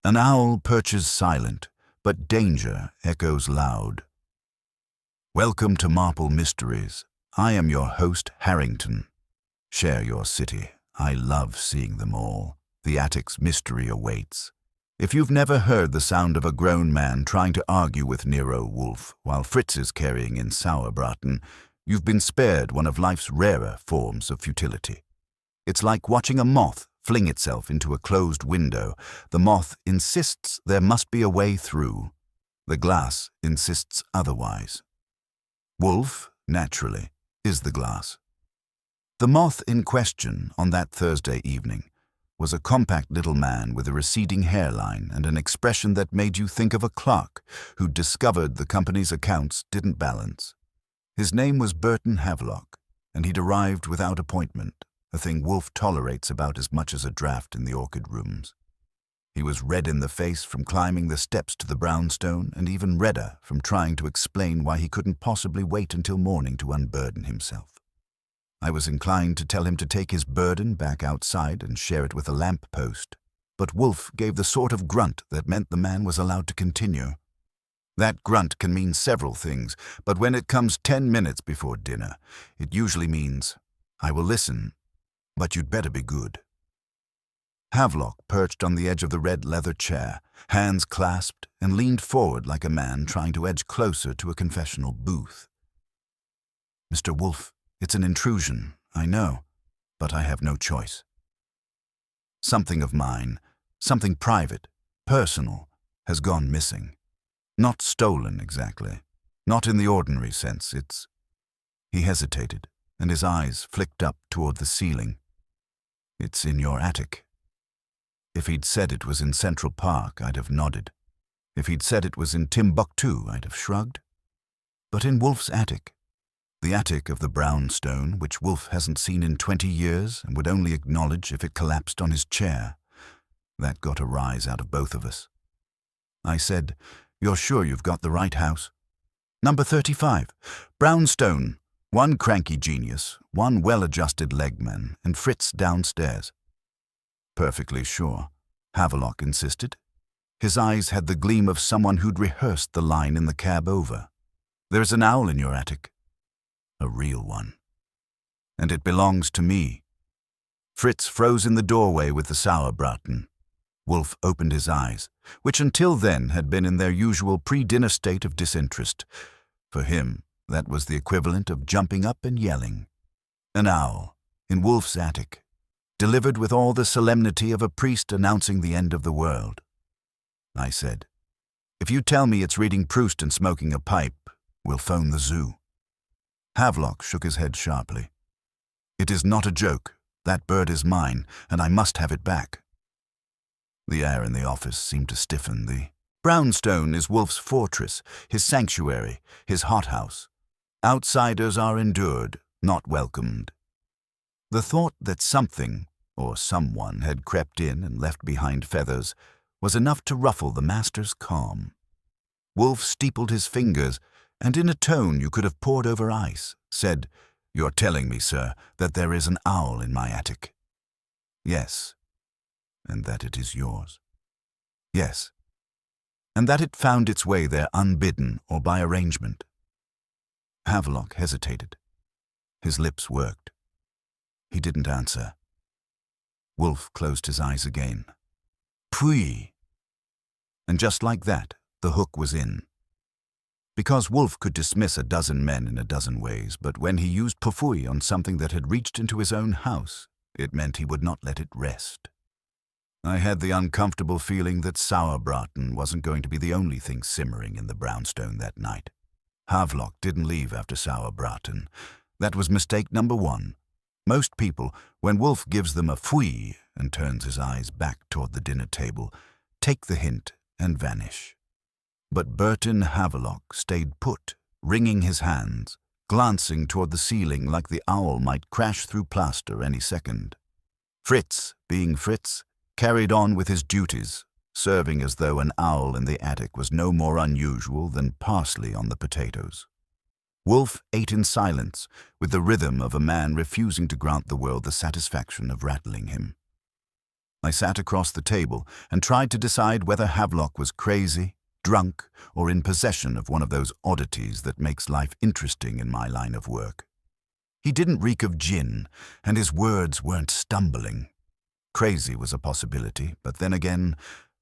An owl perches silent, but danger echoes loud. Welcome to Marple Mysteries. I am your host, Harrington. Share your city. I love seeing them all. The attic's mystery awaits. If you've never heard the sound of a grown man trying to argue with Nero Wolfe while Fritz is carrying in sauerbraten, you've been spared one of life's rarer forms of futility. It's like watching a moth fling itself into a closed window. The moth insists there must be a way through. The glass insists otherwise. Wolfe, naturally, is the glass. The moth in question on that Thursday evening was a compact little man with a receding hairline and an expression that made you think of a clerk who'd discovered the company's accounts didn't balance. His name was Burton Havelock, and he'd arrived without appointment, a thing Wolfe tolerates about as much as a draft in the orchid rooms. He was red in the face from climbing the steps to the brownstone, and even redder from trying to explain why he couldn't possibly wait until morning to unburden himself. I was inclined to tell him to take his burden back outside and share it with a lamp-post, but Wolfe gave the sort of grunt that meant the man was allowed to continue. That grunt can mean several things, but when it comes 10 minutes before dinner, it usually means, "I will listen, but you'd better be good." Havelock perched on the edge of the red leather chair, hands clasped, and leaned forward like a man trying to edge closer to a confessional booth. "Mr. Wolfe, it's an intrusion, I know, but I have no choice. Something of mine, something private, personal, has gone missing. Not stolen exactly, not in the ordinary sense, it's—" He hesitated, and his eyes flicked up toward the ceiling. "It's in your attic." If he'd said it was in Central Park, I'd have nodded. If he'd said it was in Timbuktu, I'd have shrugged. But in Wolfe's attic, the attic of the brownstone, which Wolfe hasn't seen in 20 years and would only acknowledge if it collapsed on his chair, that got a rise out of both of us. I said, "You're sure you've got the right house?" "Number 35, brownstone, one cranky genius, one well-adjusted legman, and Fritz downstairs." "Perfectly sure," Havelock insisted. His eyes had the gleam of someone who'd rehearsed the line in the cab over. "There's an owl in your attic." "A real one. And it belongs to me." Fritz froze in the doorway with the sauerbraten. Wolfe opened his eyes, which until then had been in their usual pre-dinner state of disinterest. For him, that was the equivalent of jumping up and yelling. An owl, in Wolfe's attic, delivered with all the solemnity of a priest announcing the end of the world. I said, "If you tell me it's reading Proust and smoking a pipe, we'll phone the zoo." Havelock shook his head sharply. "It is not a joke. That bird is mine, and I must have it back." The air in the office seemed to stiffen. The brownstone is Wolfe's fortress, his sanctuary, his hothouse. Outsiders are endured, not welcomed. The thought that something, or someone, had crept in and left behind feathers was enough to ruffle the master's calm. Wolfe steepled his fingers, and in a tone you could have poured over ice, said, "You're telling me, sir, that there is an owl in my attic?" "Yes." "And that it is yours?" "Yes." "And that it found its way there unbidden or by arrangement?" Havelock hesitated. His lips worked. He didn't answer. Wolfe closed his eyes again. "Puis!" And just like that, the hook was in. Because Wolfe could dismiss a dozen men in a dozen ways, but when he used pufui on something that had reached into his own house, it meant he would not let it rest. I had the uncomfortable feeling that sauerbraten wasn't going to be the only thing simmering in the brownstone that night. Havelock didn't leave after sauerbraten. That was mistake number one. Most people, when Wolfe gives them a fui and turns his eyes back toward the dinner table, take the hint and vanish. But Burton Havelock stayed put, wringing his hands, glancing toward the ceiling like the owl might crash through plaster any second. Fritz, being Fritz, carried on with his duties, serving as though an owl in the attic was no more unusual than parsley on the potatoes. Wolfe ate in silence, with the rhythm of a man refusing to grant the world the satisfaction of rattling him. I sat across the table and tried to decide whether Havelock was crazy, drunk, or in possession of one of those oddities that makes life interesting in my line of work. He didn't reek of gin, and his words weren't stumbling. Crazy was a possibility, but then again,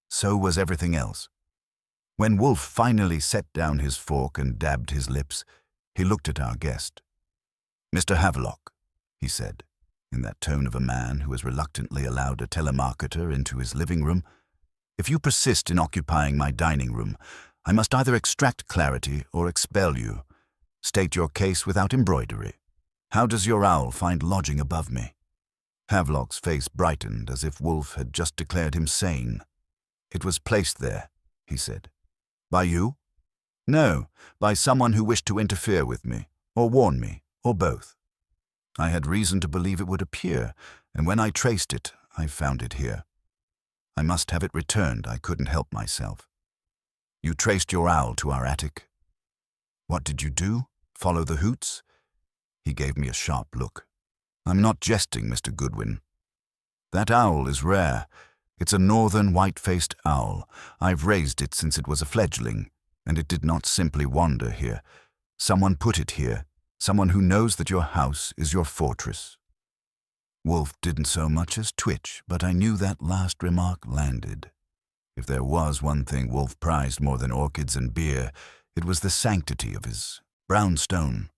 so was everything else. When Wolfe finally set down his fork and dabbed his lips, he looked at our guest. "Mr. Havelock," he said, in that tone of a man who has reluctantly allowed a telemarketer into his living room, "if you persist in occupying my dining room, I must either extract clarity or expel you. State your case without embroidery. How does your owl find lodging above me?" Havelock's face brightened as if Wolfe had just declared him sane. "It was placed there," he said. "By you?" "No, by someone who wished to interfere with me, or warn me, or both. I had reason to believe it would appear, and when I traced it, I found it here. I must have it returned. I couldn't help myself." "You traced your owl to our attic?" "What did you do? Follow the hoots?" He gave me a sharp look. "I'm not jesting, Mr. Goodwin. That owl is rare. It's a northern white-faced owl. I've raised it since it was a fledgling, and it did not simply wander here. Someone put it here, someone who knows that your house is your fortress." Wolfe didn't so much as twitch, but I knew that last remark landed. If there was one thing Wolfe prized more than orchids and beer, it was the sanctity of his brownstone.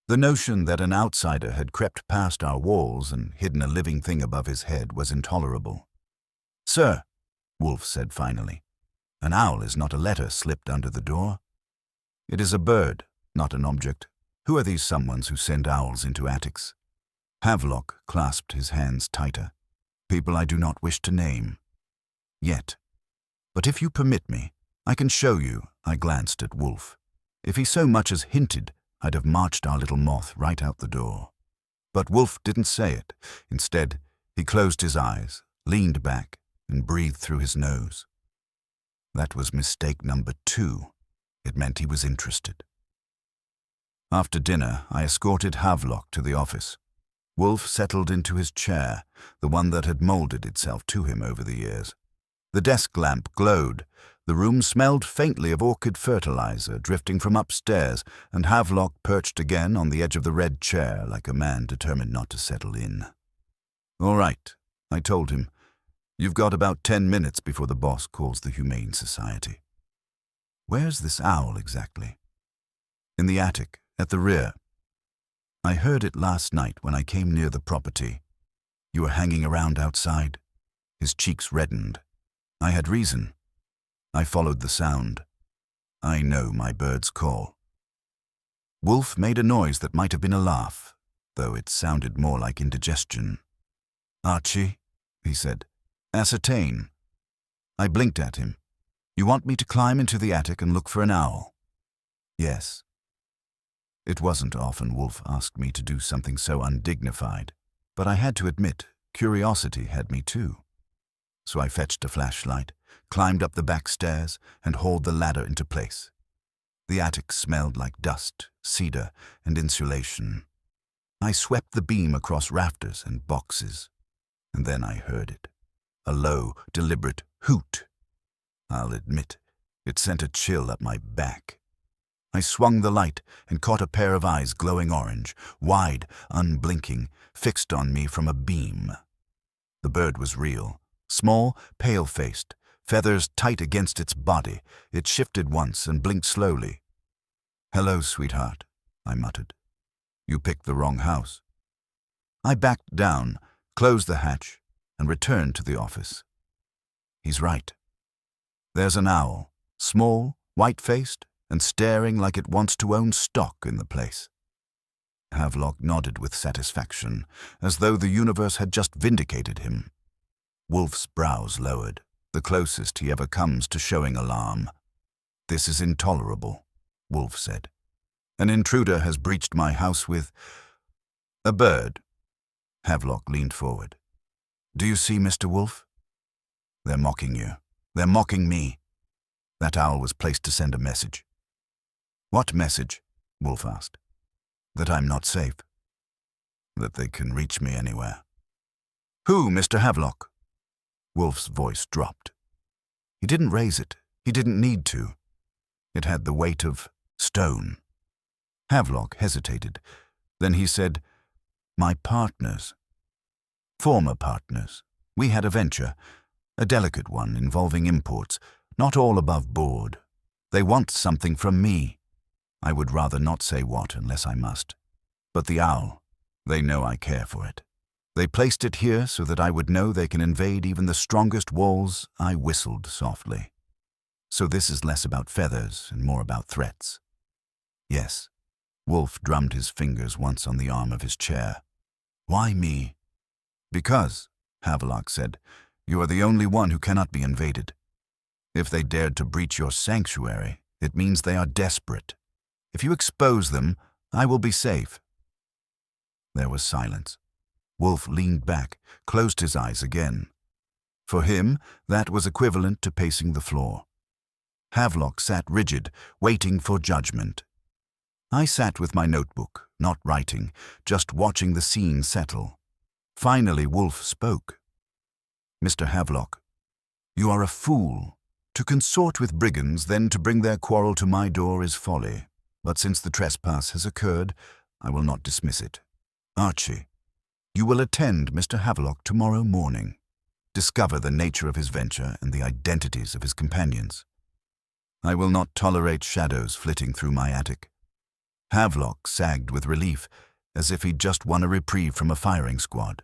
The notion that an outsider had crept past our walls and hidden a living thing above his head was intolerable. "Sir," Wolfe said finally, "an owl is not a letter slipped under the door. It is a bird, not an object. Who are these someones who send owls into attics?" Havelock clasped his hands tighter. "People I do not wish to name. Yet. But if you permit me, I can show you." I glanced at Wolfe. If he so much as hinted, I'd have marched our little moth right out the door. But Wolfe didn't say it. Instead, he closed his eyes, leaned back, and breathed through his nose. That was mistake number 2. It meant he was interested. After dinner, I escorted Havelock to the office. Wolfe settled into his chair, the one that had molded itself to him over the years. The desk lamp glowed. The room smelled faintly of orchid fertilizer drifting from upstairs, and Havelock perched again on the edge of the red chair like a man determined not to settle in. "All right," I told him. "You've got about 10 minutes before the boss calls the Humane Society." "Where's this owl exactly?" "In the attic, at the rear. I heard it last night when I came near the property. You were hanging around outside." His cheeks reddened. I had reason. I followed the sound. I know my bird's call. Wolfe made a noise that might have been a laugh, though it sounded more like indigestion. "Archie," he said, "ascertain." I blinked at him. "You want me to climb into the attic and look for an owl?" "Yes." It wasn't often Wolfe asked me to do something so undignified, but I had to admit, curiosity had me too. So I fetched a flashlight, climbed up the back stairs, and hauled the ladder into place. The attic smelled like dust, cedar, and insulation. I swept the beam across rafters and boxes, and then I heard it. A low, deliberate hoot. I'll admit, it sent a chill up my back. I swung the light and caught a pair of eyes glowing orange, wide, unblinking, fixed on me from a beam. The bird was real. Small, pale-faced, feathers tight against its body. It shifted once and blinked slowly. "Hello, sweetheart," I muttered. "You picked the wrong house." I backed down, closed the hatch, and returned to the office. He's right. There's an owl, small, white-faced, and staring like it wants to own stock in the place. Havelock nodded with satisfaction, as though the universe had just vindicated him. Wolfe's brows lowered, the closest he ever comes to showing alarm. "This is intolerable," Wolfe said. "An intruder has breached my house with a bird." Havelock leaned forward. "Do you see, Mr. Wolfe? They're mocking you. They're mocking me. That owl was placed to send a message." "What message?" Wolfe asked. "That I'm not safe. That they can reach me anywhere." "Who, Mr. Havelock?" Wolfe's voice dropped. He didn't raise it. He didn't need to. It had the weight of stone. Havelock hesitated. Then he said, "My partners. Former partners. We had a venture, a delicate one involving imports, not all above board. They want something from me. I would rather not say what unless I must. But the owl, they know I care for it. They placed it here so that I would know they can invade even the strongest walls." I whistled softly. "So this is less about feathers and more about threats." "Yes." Wolfe drummed his fingers once on the arm of his chair. "Why me?" "Because," Havelock said, "you are the only one who cannot be invaded. If they dared to breach your sanctuary, it means they are desperate. If you expose them, I will be safe." There was silence. Wolfe leaned back, closed his eyes again. For him, that was equivalent to pacing the floor. Havelock sat rigid, waiting for judgment. I sat with my notebook, not writing, just watching the scene settle. Finally, Wolfe spoke. "Mr. Havelock, you are a fool. To consort with brigands, then to bring their quarrel to my door is folly. But since the trespass has occurred, I will not dismiss it. Archie, you will attend Mr. Havelock tomorrow morning. Discover the nature of his venture and the identities of his companions. I will not tolerate shadows flitting through my attic." Havelock sagged with relief, as if he'd just won a reprieve from a firing squad.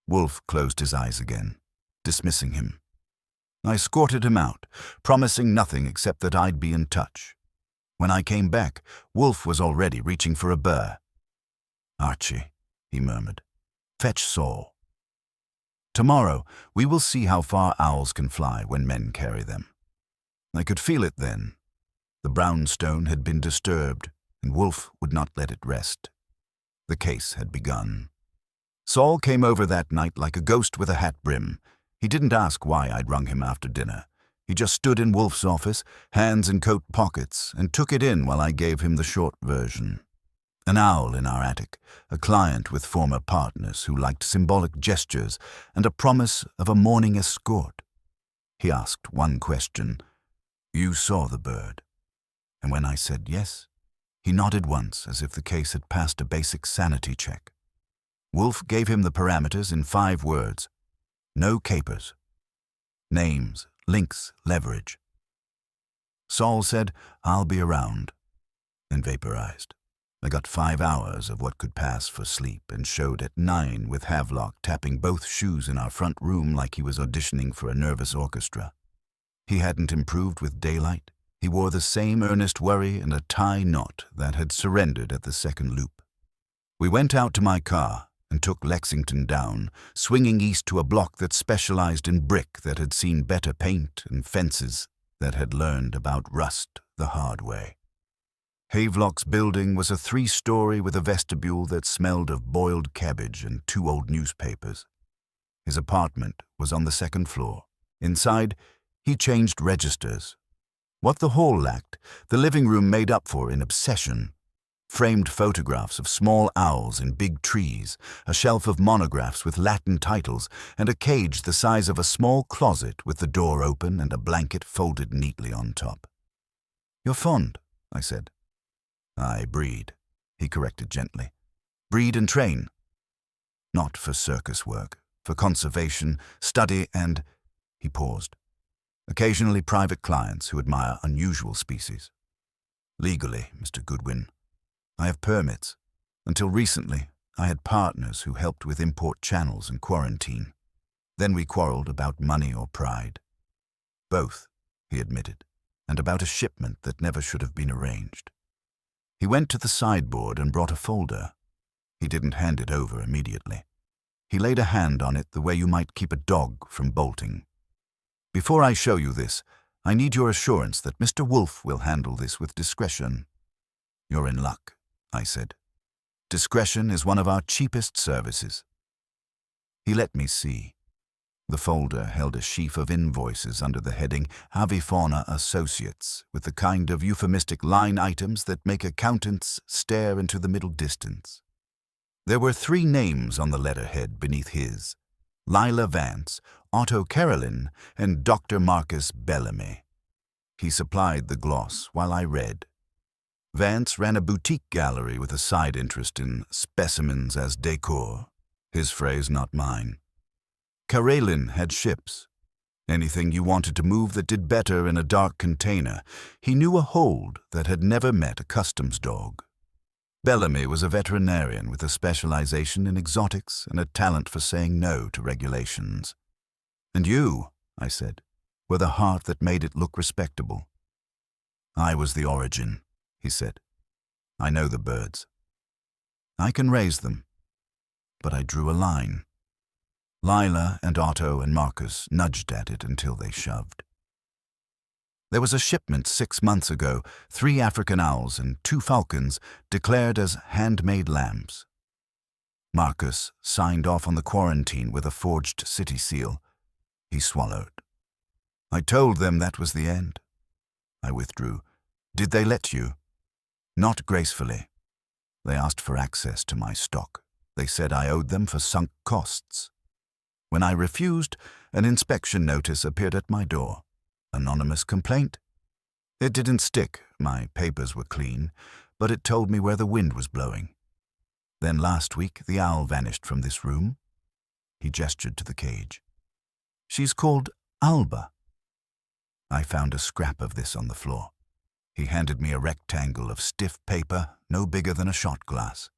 Wolfe closed his eyes again, dismissing him. I escorted him out, promising nothing except that I'd be in touch. When I came back, Wolfe was already reaching for a burr. "Archie," he murmured, "fetch Saul. Tomorrow we will see how far owls can fly when men carry them." I could feel it then. The brownstone had been disturbed, and Wolfe would not let it rest. The case had begun. Saul came over that night like a ghost with a hat brim. He didn't ask why I'd rung him after dinner. He just stood in Wolfe's office, hands in coat pockets, and took it in while I gave him the short version. An owl in our attic, a client with former partners who liked symbolic gestures, and a promise of a morning escort. He asked one question. "You saw the bird?" And when I said yes, he nodded once as if the case had passed a basic sanity check. Wolfe gave him the parameters in 5 words. No capers. Names, links, leverage. Saul said, "I'll be around," and vaporized. I got 5 hours of what could pass for sleep and showed at 9 with Havelock tapping both shoes in our front room like he was auditioning for a nervous orchestra. He hadn't improved with daylight. He wore the same earnest worry and a tie knot that had surrendered at the second loop. We went out to my car and took Lexington down, swinging east to a block that specialized in brick that had seen better paint and fences that had learned about rust the hard way. Havelock's building was a 3-story with a vestibule that smelled of boiled cabbage and 2 old newspapers. His apartment was on the 2nd floor. Inside, he changed registers. What the hall lacked, the living room made up for in obsession. Framed photographs of small owls in big trees, a shelf of monographs with Latin titles, and a cage the size of a small closet with the door open and a blanket folded neatly on top. "You're fond," I said. "I breed," he corrected gently. "Breed and train. Not for circus work, for conservation, study, and—" He paused. "Occasionally private clients who admire unusual species. Legally, Mr. Goodwin. I have permits. Until recently, I had partners who helped with import channels and quarantine. Then we quarreled about money or pride. Both, he admitted, and about a shipment that never should have been arranged." He went to the sideboard and brought a folder. He didn't hand it over immediately. He laid a hand on it the way you might keep a dog from bolting. "Before I show you this, I need your assurance that Mr. Wolfe will handle this with discretion." "You're in luck," I said. "Discretion is one of our cheapest services." He let me see. The folder held a sheaf of invoices under the heading Avifauna Associates, with the kind of euphemistic line items that make accountants stare into the middle distance. There were 3 names on the letterhead beneath his: Lila Vance, Otto Carolyn, and Dr. Marcus Bellamy. He supplied the gloss while I read. Vance ran a boutique gallery with a side interest in specimens as decor. His phrase, not mine. Carolyn had ships. Anything you wanted to move that did better in a dark container. He knew a hold that had never met a customs dog. Bellamy was a veterinarian with a specialization in exotics and a talent for saying no to regulations. And you, I said, were the heart that made it look respectable. I was the origin, he said. I know the birds. I can raise them. But I drew a line. Lila and Otto and Marcus nudged at it until they shoved. There was a shipment 6 months ago, 3 African owls and 2 falcons declared as handmade lambs. Marcus signed off on the quarantine with a forged city seal. He swallowed. I told them that was the end. I withdrew. Did they let you? Not gracefully. They asked for access to my stock. They said I owed them for sunk costs. When I refused, an inspection notice appeared at my door. Anonymous complaint. It didn't stick, my papers were clean, but it told me where the wind was blowing. Then last week the owl vanished from this room. He gestured to the cage. She's called Alba. I found a scrap of this on the floor. He handed me a rectangle of stiff paper, no bigger than a shot glass.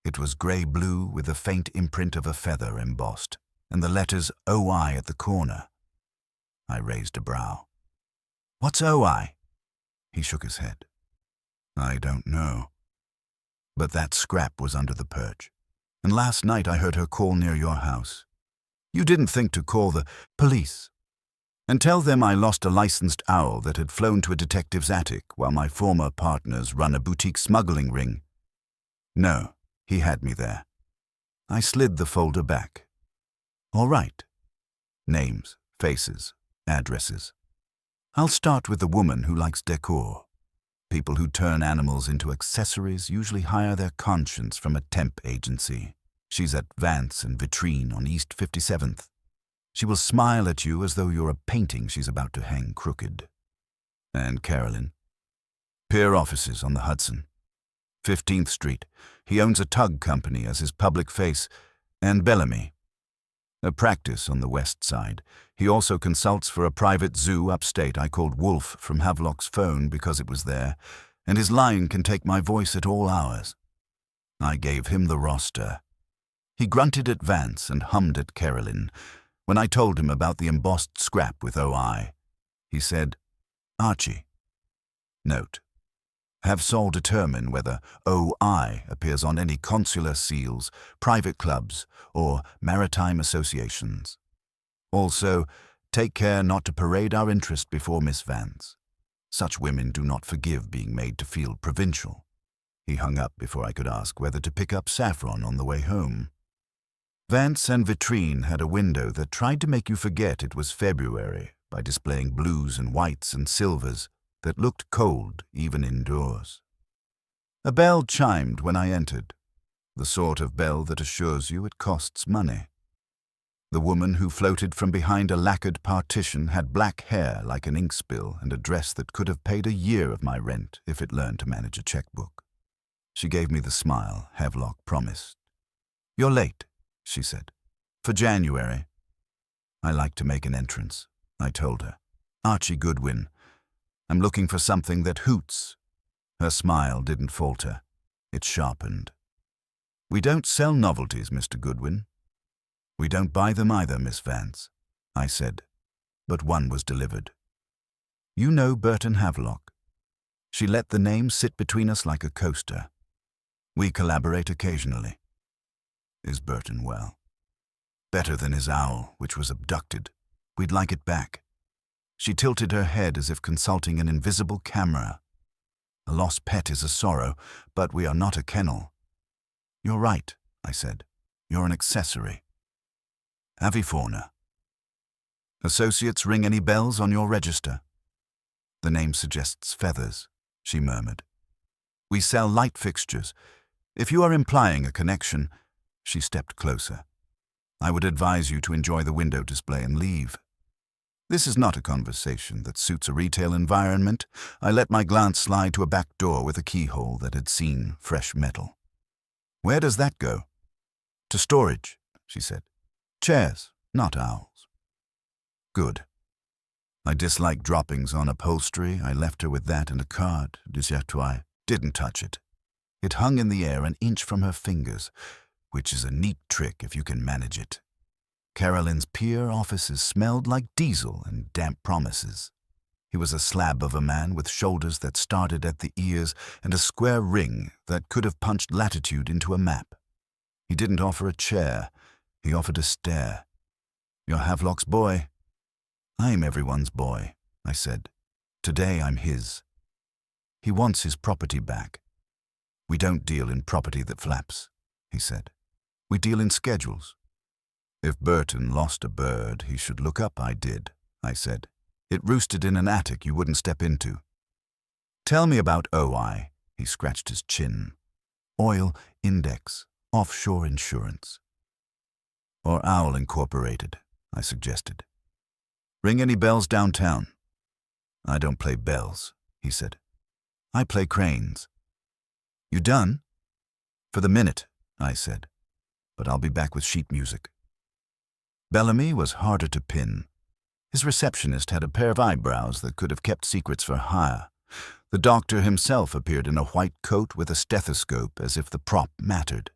It was grey-blue with a faint imprint of a feather embossed, and the letters OI at the corner. I raised a brow. What's OI? He shook his head. I don't know. But that scrap was under the perch, and last night I heard her call near your house. You didn't think to call the police and tell them I lost a licensed owl that had flown to a detective's attic while my former partners run a boutique smuggling ring. No, he had me there. I slid the folder back. All right. Names, faces, addresses. I'll start with the woman who likes decor. People who turn animals into accessories usually hire their conscience from a temp agency. She's at Vance and Vitrine on East 57th. She will smile at you as though you're a painting she's about to hang crooked. And Carolyn? Pier offices on the Hudson. 15th Street. He owns a tug company as his public face. And Bellamy. A practice on the west side. He also consults for a private zoo upstate I called Wolfe from Havelock's phone because it was there, and his line can take my voice at all hours. I gave him the roster. He grunted at Vance and hummed at Carolyn. When I told him about the embossed scrap with OI, he said, Archie. Note. Have Saul determine whether OI appears on any consular seals, private clubs, or maritime associations. Also, take care not to parade our interest before Miss Vance. Such women do not forgive being made to feel provincial. He hung up before I could ask whether to pick up saffron on the way home. Vance and Vitrine had a window that tried to make you forget it was February by displaying blues and whites and silvers that looked cold even indoors. A bell chimed when I entered, the sort of bell that assures you it costs money. The woman who floated from behind a lacquered partition had black hair like an ink spill and a dress that could have paid a year of my rent if it learned to manage a checkbook. She gave me the smile Havelock promised. You're late, she said. For January. I like to make an entrance, I told her. Archie Goodwin. I'm looking for something that hoots. Her smile didn't falter. It sharpened. We don't sell novelties, Mr. Goodwin. We don't buy them either, Miss Vance, I said, but one was delivered. You know Burton Havelock. She let the name sit between us like a coaster. We collaborate occasionally. Is Burton well? Better than his owl, which was abducted. We'd like it back. She tilted her head as if consulting an invisible camera. A lost pet is a sorrow, but we are not a kennel. You're right, I said. You're an accessory. Avifauna. Associates ring any bells on your register? The name suggests feathers, she murmured. We sell light fixtures. If you are implying a connection, she stepped closer. I would advise you to enjoy the window display and leave. This is not a conversation that suits a retail environment. I let my glance slide to a back door with a keyhole that had seen fresh metal. Where does that go? To storage, she said. Chairs, not owls. Good. I dislike droppings on upholstery. I left her with that and a card, Desertoir. Didn't touch it. It hung in the air an inch from her fingers, which is a neat trick if you can manage it. Carolyn's pier offices smelled like diesel and damp promises. He was a slab of a man with shoulders that started at the ears and a square ring that could have punched latitude into a map. He didn't offer a chair. He offered a stare. You're Havelock's boy. I'm everyone's boy, I said. Today I'm his. He wants his property back. We don't deal in property that flaps, he said. We deal in schedules. If Burton lost a bird, he should look up. I did, I said. It roosted in an attic you wouldn't step into. Tell me about OI, he scratched his chin. Oil, index, offshore insurance. Or Owl Incorporated, I suggested. Ring any bells downtown? I don't play bells, he said. I play cranes. You done? For the minute, I said. But I'll be back with sheet music. Bellamy was harder to pin. His receptionist had a pair of eyebrows that could have kept secrets for hire. The doctor himself appeared in a white coat with a stethoscope as if the prop mattered.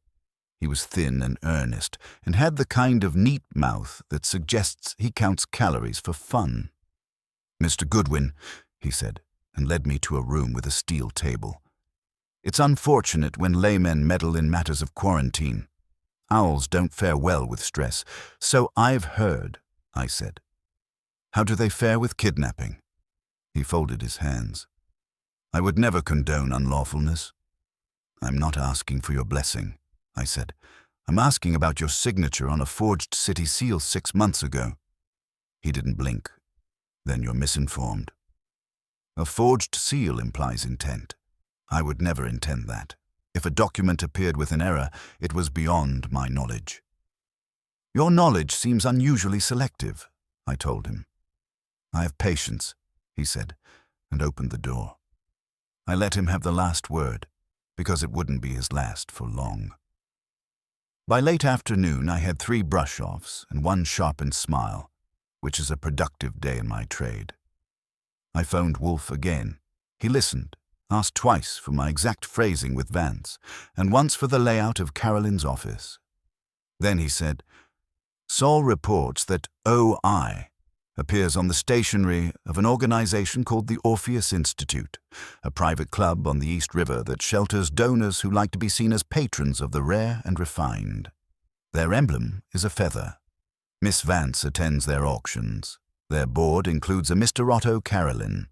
He was thin and earnest and had the kind of neat mouth that suggests he counts calories for fun. Mr. Goodwin, he said, and led me to a room with a steel table. It's unfortunate when laymen meddle in matters of quarantine. Owls don't fare well with stress. So I've heard, I said. How do they fare with kidnapping? He folded his hands. I would never condone unlawfulness. I'm not asking for your blessing, I said. I'm asking about your signature on a forged city seal 6 months ago. He didn't blink. Then you're misinformed. A forged seal implies intent. I would never intend that. If a document appeared with an error, it was beyond my knowledge. Your knowledge seems unusually selective, I told him. I have patience, he said, and opened the door. I let him have the last word, because it wouldn't be his last for long. By late afternoon, I had 3 brush-offs and 1 sharpened smile, which is a productive day in my trade. I phoned Wolfe again. He listened. Asked twice for my exact phrasing with Vance, and once for the layout of Carolyn's office. Then he said, Saul reports that OI appears on the stationery of an organization called the Orpheus Institute, a private club on the East River that shelters donors who like to be seen as patrons of the rare and refined. Their emblem is a feather. Miss Vance attends their auctions. Their board includes a Mr. Otto Carolyn.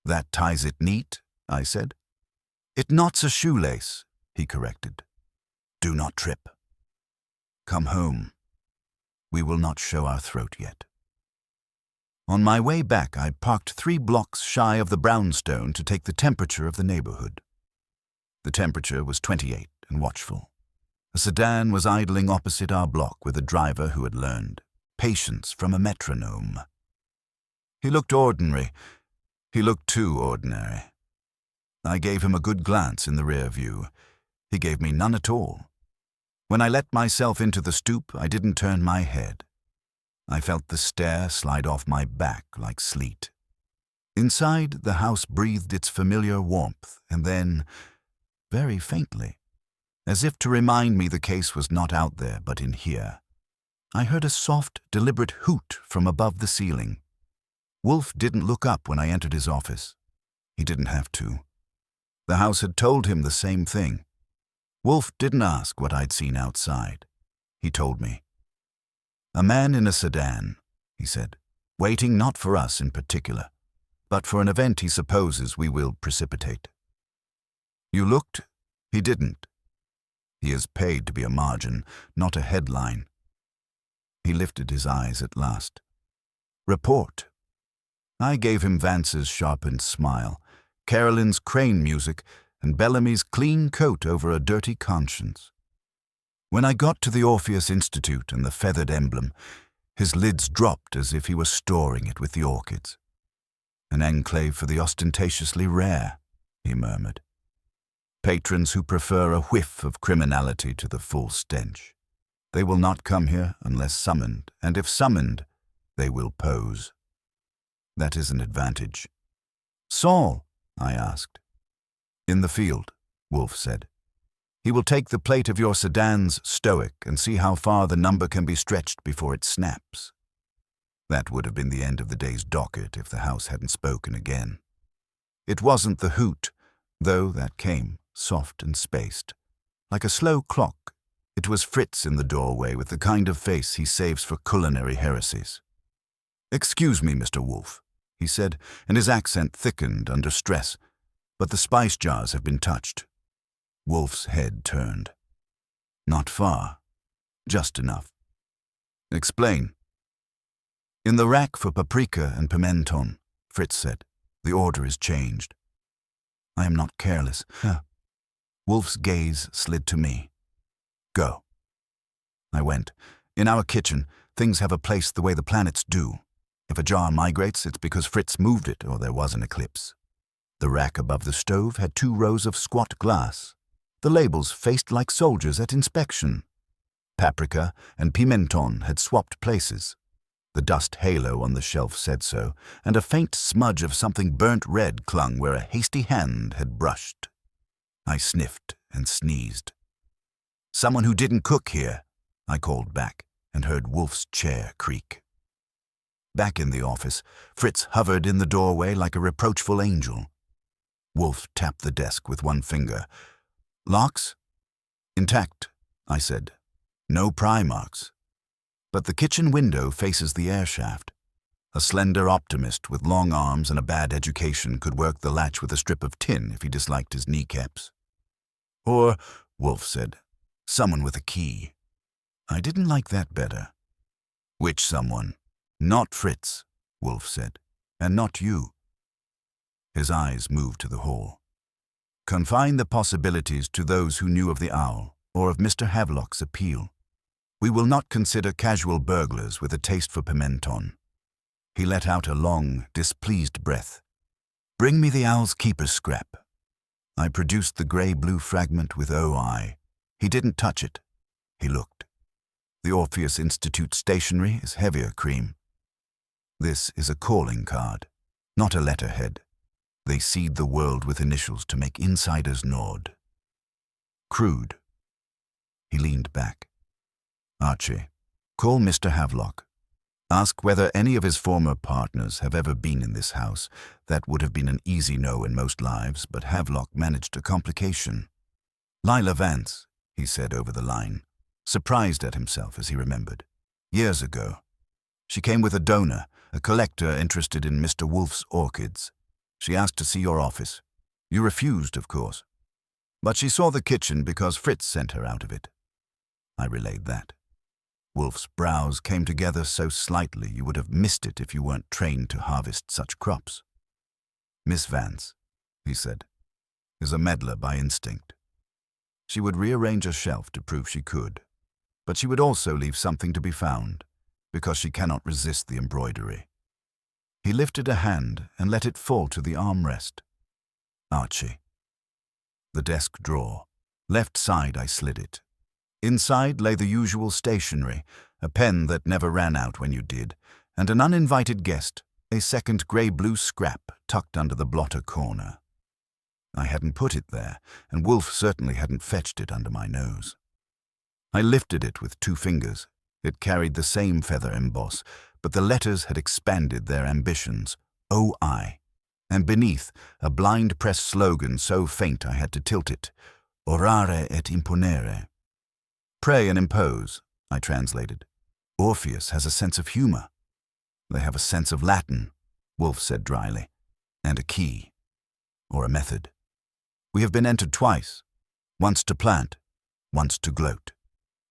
That ties it neat, I said. It knots a shoelace, he corrected. Do not trip. Come home. We will not show our throat yet. On my way back, I parked 3 blocks shy of the brownstone to take the temperature of the neighborhood. The temperature was 28 and watchful. A sedan was idling opposite our block with a driver who had learned patience from a metronome. He looked ordinary. He looked too ordinary. I gave him a good glance in the rear view. He gave me none at all. When I let myself into the stoop, I didn't turn my head. I felt the stare slide off my back like sleet. Inside, the house breathed its familiar warmth, and then, very faintly, as if to remind me the case was not out there but in here, I heard a soft, deliberate hoot from above the ceiling. Wolfe didn't look up when I entered his office. He didn't have to. The house had told him the same thing. Wolfe didn't ask what I'd seen outside. He told me. A man in a sedan, he said, waiting not for us in particular, but for an event he supposes we will precipitate. You looked? He didn't. He is paid to be a margin, not a headline. He lifted his eyes at last. Report. I gave him Vance's sharpened smile, Carolyn's crane music, and Bellamy's clean coat over a dirty conscience. When I got to the Orpheus Institute and the feathered emblem, his lids dropped as if he were storing it with the orchids. An enclave for the ostentatiously rare, he murmured. Patrons who prefer a whiff of criminality to the full stench. They will not come here unless summoned, and if summoned, they will pose. That is an advantage. Saul, I asked. In the field, Wolfe said. He will take the plate of your sedan's stoic and see how far the number can be stretched before it snaps. That would have been the end of the day's docket if the house hadn't spoken again. It wasn't the hoot, though that came, soft and spaced. Like a slow clock, it was Fritz in the doorway with the kind of face he saves for culinary heresies. "Excuse me, Mr. Wolfe," he said, and his accent thickened under stress, "but the spice jars have been touched." Wolfe's head turned. "Not far. Just enough." "Explain." "In the rack for paprika and pimenton," Fritz said. "The order is changed." "I am not careless." Wolfe's gaze slid to me. "Go." I went. In our kitchen, things have a place the way the planets do. If a jar migrates, it's because Fritz moved it or there was an eclipse. The rack above the stove had 2 rows of squat glass. The labels faced like soldiers at inspection. Paprika and pimenton had swapped places. The dust halo on the shelf said so, and a faint smudge of something burnt red clung where a hasty hand had brushed. I sniffed and sneezed. "Someone who didn't cook here," I called back, and heard Wolfe's chair creak. Back in the office, Fritz hovered in the doorway like a reproachful angel. Wolfe tapped the desk with one finger. "Locks?" "Intact," I said. "No pry marks. But the kitchen window faces the air shaft. A slender optimist with long arms and a bad education could work the latch with a strip of tin if he disliked his kneecaps." "Or," Wolfe said, "someone with a key." I didn't like that better. "Which someone?" "Not Fritz," Wolfe said, "and not you." His eyes moved to the hall. "Confine the possibilities to those who knew of the owl or of Mr. Havelock's appeal. We will not consider casual burglars with a taste for pimenton." He let out a long, displeased breath. "Bring me the owl's keeper's scrap." I produced the grey-blue fragment with OI. He didn't touch it. He looked. The Orpheus Institute stationery is heavier cream. This is a calling card, not a letterhead. They seed the world with initials to make insiders nod. Crude. He leaned back. "Archie, call Mr. Havelock. Ask whether any of his former partners have ever been in this house. That would have been an easy no in most lives, but Havelock managed a complication." "Lila Vance," he said over the line, surprised at himself as he remembered. "Years ago. She came with a donor, a collector interested in Mr. Wolfe's orchids. She asked to see your office. You refused, of course. But she saw the kitchen because Fritz sent her out of it." I relayed that. Wolfe's brows came together so slightly you would have missed it if you weren't trained to harvest such crops. "Miss Vance," he said, "is a meddler by instinct. She would rearrange a shelf to prove she could, but she would also leave something to be found, because she cannot resist the embroidery." He lifted a hand and let it fall to the armrest. "Archie." The desk drawer. Left side I slid it. Inside lay the usual stationery, a pen that never ran out when you did, and an uninvited guest, a second grey-blue scrap tucked under the blotter corner. I hadn't put it there, and Wolfe certainly hadn't fetched it under my nose. I lifted it with 2 fingers. It carried the same feather emboss, but the letters had expanded their ambitions, OI, and beneath, a blind press slogan so faint I had to tilt it, Orare et imponere. "Pray and impose," I translated. "Orpheus has a sense of humor." "They have a sense of Latin," Wolfe said dryly, "and a key, or a method. We have been entered twice, once to plant, once to gloat.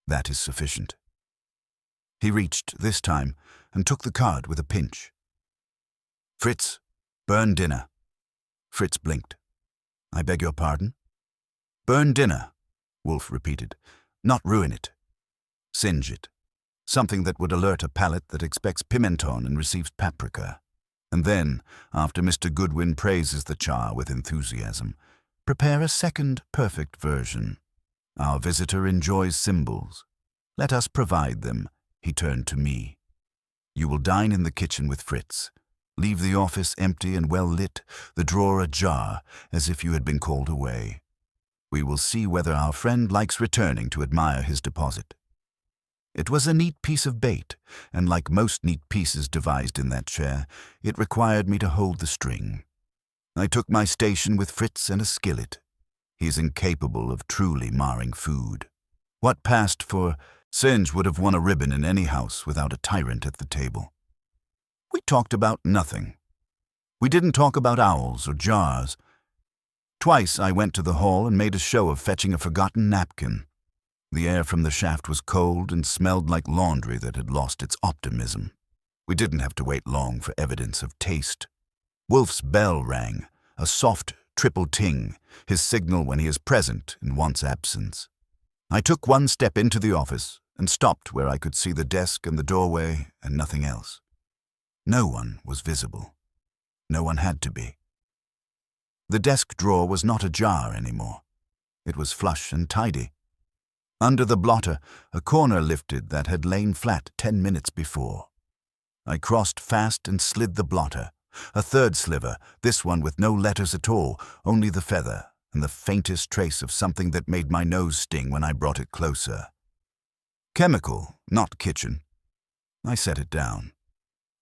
That is sufficient." He reached this time and took the card with a pinch. "Fritz, burn dinner." Fritz blinked. "I beg your pardon?" "Burn dinner," Wolfe repeated. Not ruin it. Singe it. Something that would alert a palate that expects pimenton and receives paprika. And then, after Mr. Goodwin praises the char with enthusiasm, prepare a second perfect version. Our visitor enjoys symbols. Let us provide them. He turned to me. You will dine in the kitchen with Fritz. Leave the office empty and well lit, the drawer ajar, as if you had been called away. We will see whether our friend likes returning to admire his deposit. It was a neat piece of bait, and like most neat pieces devised in that chair, it required me to hold the string. I took my station with Fritz and a skillet. He is incapable of truly marring food. What passed for Singe would have won a ribbon in any house without a tyrant at the table. We talked about nothing. We didn't talk about owls or jars. Twice I went to the hall and made a show of fetching a forgotten napkin. The air from the shaft was cold and smelled like laundry that had lost its optimism. We didn't have to wait long for evidence of taste. Wolfe's bell rang, a soft triple ting, his signal when he is present in one's absence. I took one step into the office and stopped where I could see the desk and the doorway and nothing else. No one was visible. No one had to be. The desk drawer was not ajar anymore. It was flush and tidy. Under the blotter, a corner lifted that had lain flat 10 minutes before. I crossed fast and slid the blotter. A third sliver, this one with no letters at all, only the feather and the faintest trace of something that made my nose sting when I brought it closer. Chemical, not kitchen. I set it down.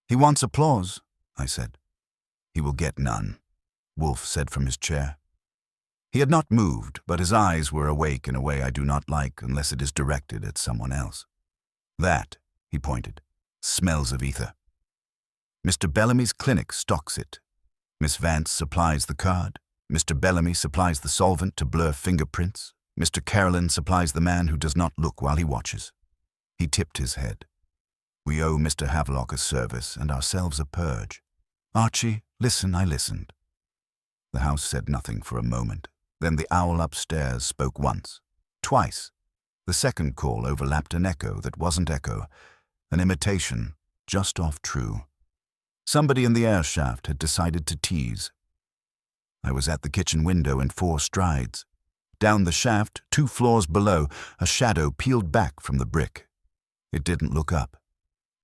He wants applause, I said. He will get none, Wolfe said from his chair. He had not moved, but his eyes were awake in a way I do not like unless it is directed at someone else. That, he pointed, smells of ether. Mr. Bellamy's clinic stocks it. Miss Vance supplies the card. Mr. Bellamy supplies the solvent to blur fingerprints. Mr. Carolyn supplies the man who does not look while he watches. He tipped his head. We owe Mr. Havelock a service and ourselves a purge. Archie, listen, I listened. The house said nothing for a moment. Then the owl upstairs spoke once, twice. The second call overlapped an echo that wasn't echo, an imitation, just off true. Somebody in the air shaft had decided to tease. I was at the kitchen window in 4 strides. Down the shaft, 2 floors below, a shadow peeled back from the brick. It didn't look up.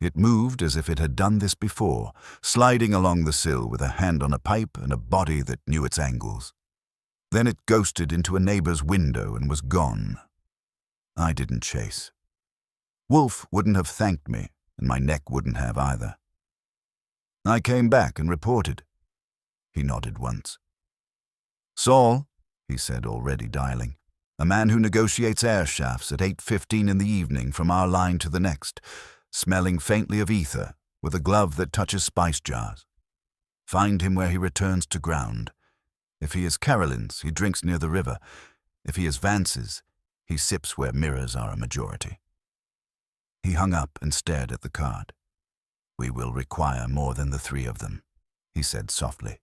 It moved as if it had done this before, sliding along the sill with a hand on a pipe and a body that knew its angles. Then it ghosted into a neighbor's window and was gone. I didn't chase. Wolfe wouldn't have thanked me, and my neck wouldn't have either. I came back and reported. He nodded once. Saul, he said, already dialing, a man who negotiates air shafts at 8:15 in the evening from our line to the next, smelling faintly of ether, with a glove that touches spice jars. Find him where he returns to ground. If he is Carolyn's, he drinks near the river. If he is Vance's, he sips where mirrors are a majority. He hung up and stared at the card. We will require more than the 3 of them, he said softly,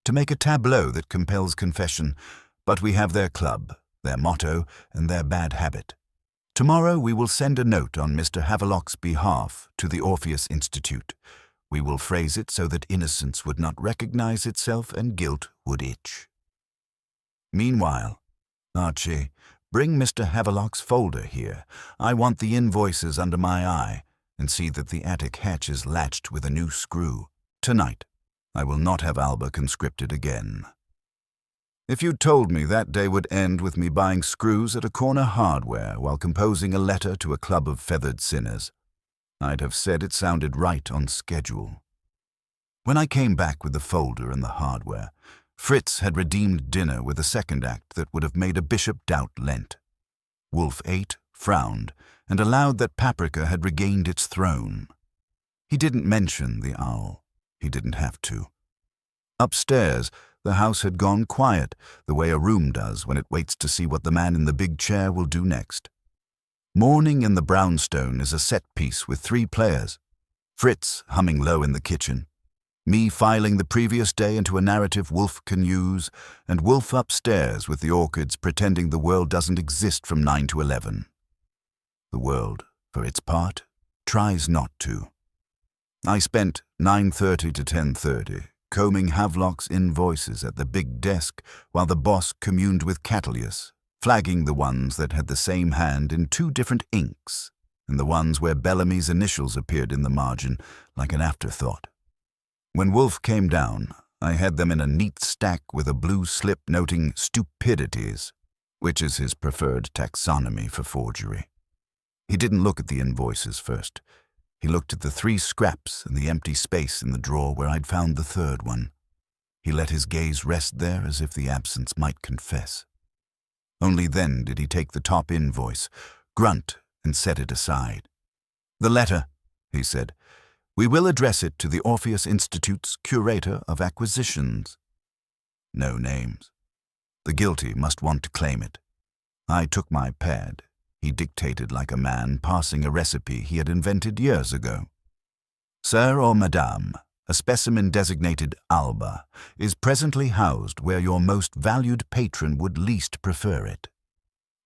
to make a tableau that compels confession, but we have their club, their motto, and their bad habit. Tomorrow we will send a note on Mr. Havelock's behalf to the Orpheus Institute. We will phrase it so that innocence would not recognize itself and guilt would itch. Meanwhile, Archie, bring Mr. Havelock's folder here. I want the invoices under my eye, and see that the attic hatch is latched with a new screw. Tonight, I will not have Alba conscripted again. If you'd told me that day would end with me buying screws at a corner hardware while composing a letter to a club of feathered sinners, I'd have said it sounded right on schedule. When I came back with the folder and the hardware, Fritz had redeemed dinner with a second act that would have made a bishop doubt Lent. Wolfe ate, frowned, and allowed that paprika had regained its throne. He didn't mention the owl. He didn't have to. Upstairs, the house had gone quiet, the way a room does when it waits to see what the man in the big chair will do next. Morning in the brownstone is a set piece with 3 players. Fritz humming low in the kitchen, me filing the previous day into a narrative Wolfe can use, and Wolfe upstairs with the orchids pretending the world doesn't exist from 9 to 11. The world, for its part, tries not to. I spent 9:30 to 10:30 combing Havelock's invoices at the big desk while the boss communed with Catilius, flagging the ones that had the same hand in two different inks, and the ones where Bellamy's initials appeared in the margin like an afterthought. When Wolfe came down, I had them in a neat stack with a blue slip noting stupidities, which is his preferred taxonomy for forgery. He didn't look at the invoices first. He looked at the 3 scraps and the empty space in the drawer where I'd found the third one. He let his gaze rest there as if the absence might confess. Only then did he take the top invoice, grunt, and set it aside. "The letter," he said. "We will address it to the Orpheus Institute's Curator of Acquisitions." No names. The guilty must want to claim it. I took my pad. He dictated like a man passing a recipe he had invented years ago. "Sir or Madame, a specimen designated Alba is presently housed where your most valued patron would least prefer it.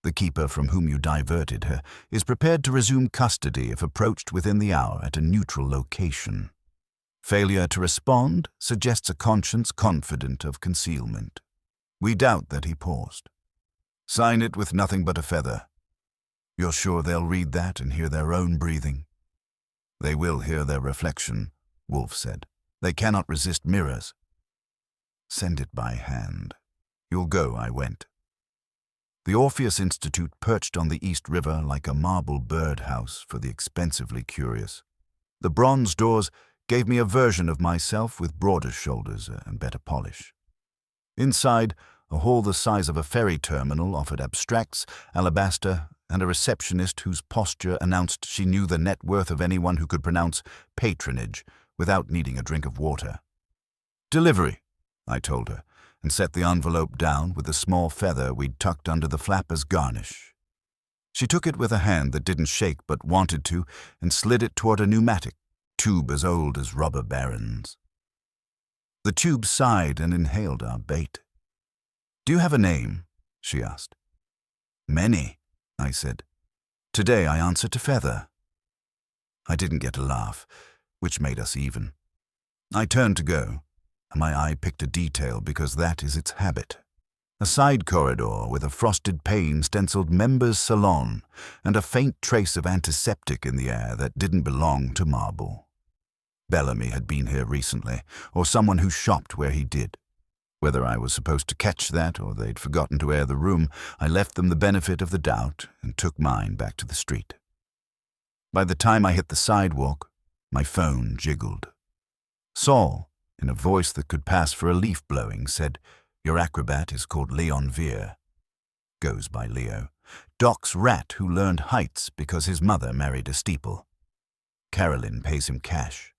The keeper from whom you diverted her is prepared to resume custody if approached within the hour at a neutral location. Failure to respond suggests a conscience confident of concealment." We doubt that he paused. "Sign it with nothing but a feather." "You're sure they'll read that and hear their own breathing?" "They will hear their reflection," Wolfe said. "They cannot resist mirrors." "Send it by hand." "You'll go," I went. The Orpheus Institute perched on the East River like a marble birdhouse for the expensively curious. The bronze doors gave me a version of myself with broader shoulders and better polish. Inside, a hall the size of a ferry terminal offered abstracts, alabaster, and a receptionist whose posture announced she knew the net worth of anyone who could pronounce patronage without needing a drink of water. "Delivery," I told her, and set the envelope down with the small feather we'd tucked under the flap as garnish. She took it with a hand that didn't shake but wanted to and slid it toward a pneumatic, tube as old as robber barons. The tube sighed and inhaled our bait. "Do you have a name?" she asked. "Many," I said. "Today I answer to Feather." I didn't get a laugh, which made us even. I turned to go, and my eye picked a detail because that is its habit. A side corridor with a frosted pane stenciled Members' Salon and a faint trace of antiseptic in the air that didn't belong to marble. Bellamy had been here recently, or someone who shopped where he did. Whether I was supposed to catch that or they'd forgotten to air the room, I left them the benefit of the doubt and took mine back to the street. By the time I hit the sidewalk, my phone jiggled. Saul, in a voice that could pass for a leaf blowing, said, "Your acrobat is called Leon Veer." Goes by Leo. Doc's rat who learned heights because his mother married a steeple. Carolyn pays him cash.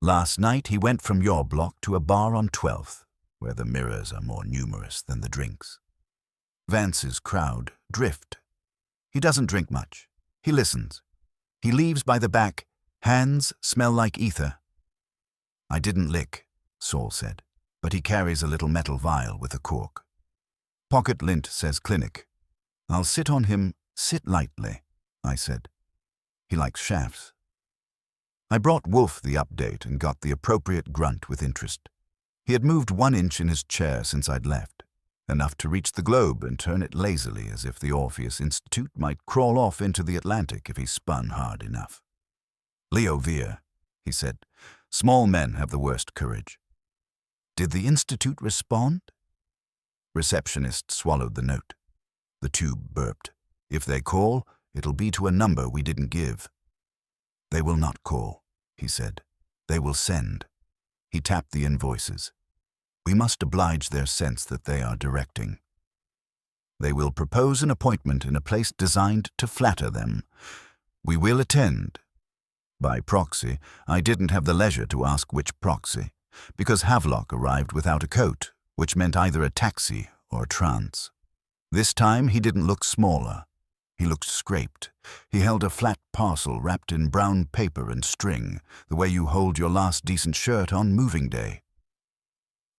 Last night he went from your block to a bar on 12th. Where the mirrors are more numerous than the drinks. Vance's crowd drift. He doesn't drink much. He listens. He leaves by the back. Hands smell like ether. "I didn't lick," Saul said, "but he carries a little metal vial with a cork. Pocket lint says clinic. I'll sit on him, sit lightly," I said. "He likes shafts." I brought Wolfe the update and got the appropriate grunt with interest. He had moved 1 inch in his chair since I'd left, enough to reach the globe and turn it lazily as if the Orpheus Institute might crawl off into the Atlantic if he spun hard enough. "Leo Veer," he said. "Small men have the worst courage." "Did the Institute respond?" Receptionist swallowed the note. The tube burped. "If they call, it'll be to a number we didn't give." "They will not call," he said. "They will send." He tapped the invoices. "We must oblige their sense that they are directing. They will propose an appointment in a place designed to flatter them. We will attend." By proxy, I didn't have the leisure to ask which proxy, because Havelock arrived without a coat, which meant either a taxi or a trance. This time he didn't look smaller. He looked scraped. He held a flat parcel wrapped in brown paper and string, the way you hold your last decent shirt on moving day.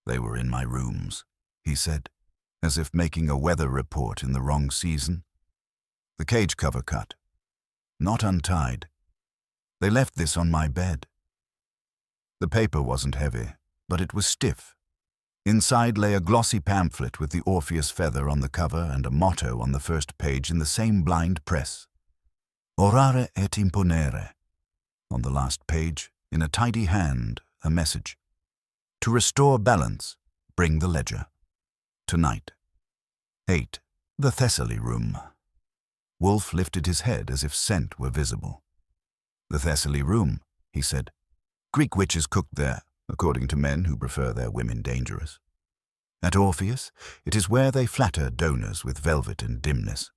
"They were in my rooms," he said, as if making a weather report in the wrong season. The cage cover cut. not untied. They left this on my bed. The paper wasn't heavy, but it was stiff. Inside lay a glossy pamphlet with the Orpheus feather on the cover and a motto on the first page in the same blind press. Orare et imponere. On the last page, in a tidy hand, a message. To restore balance, bring the ledger. Tonight. 8. The Thessaly Room. Wolfe lifted his head as if scent were visible. The Thessaly Room, he said. Greek witches cooked there, according to men who prefer their women dangerous. At Orpheus, it is where they flatter donors with velvet and dimness.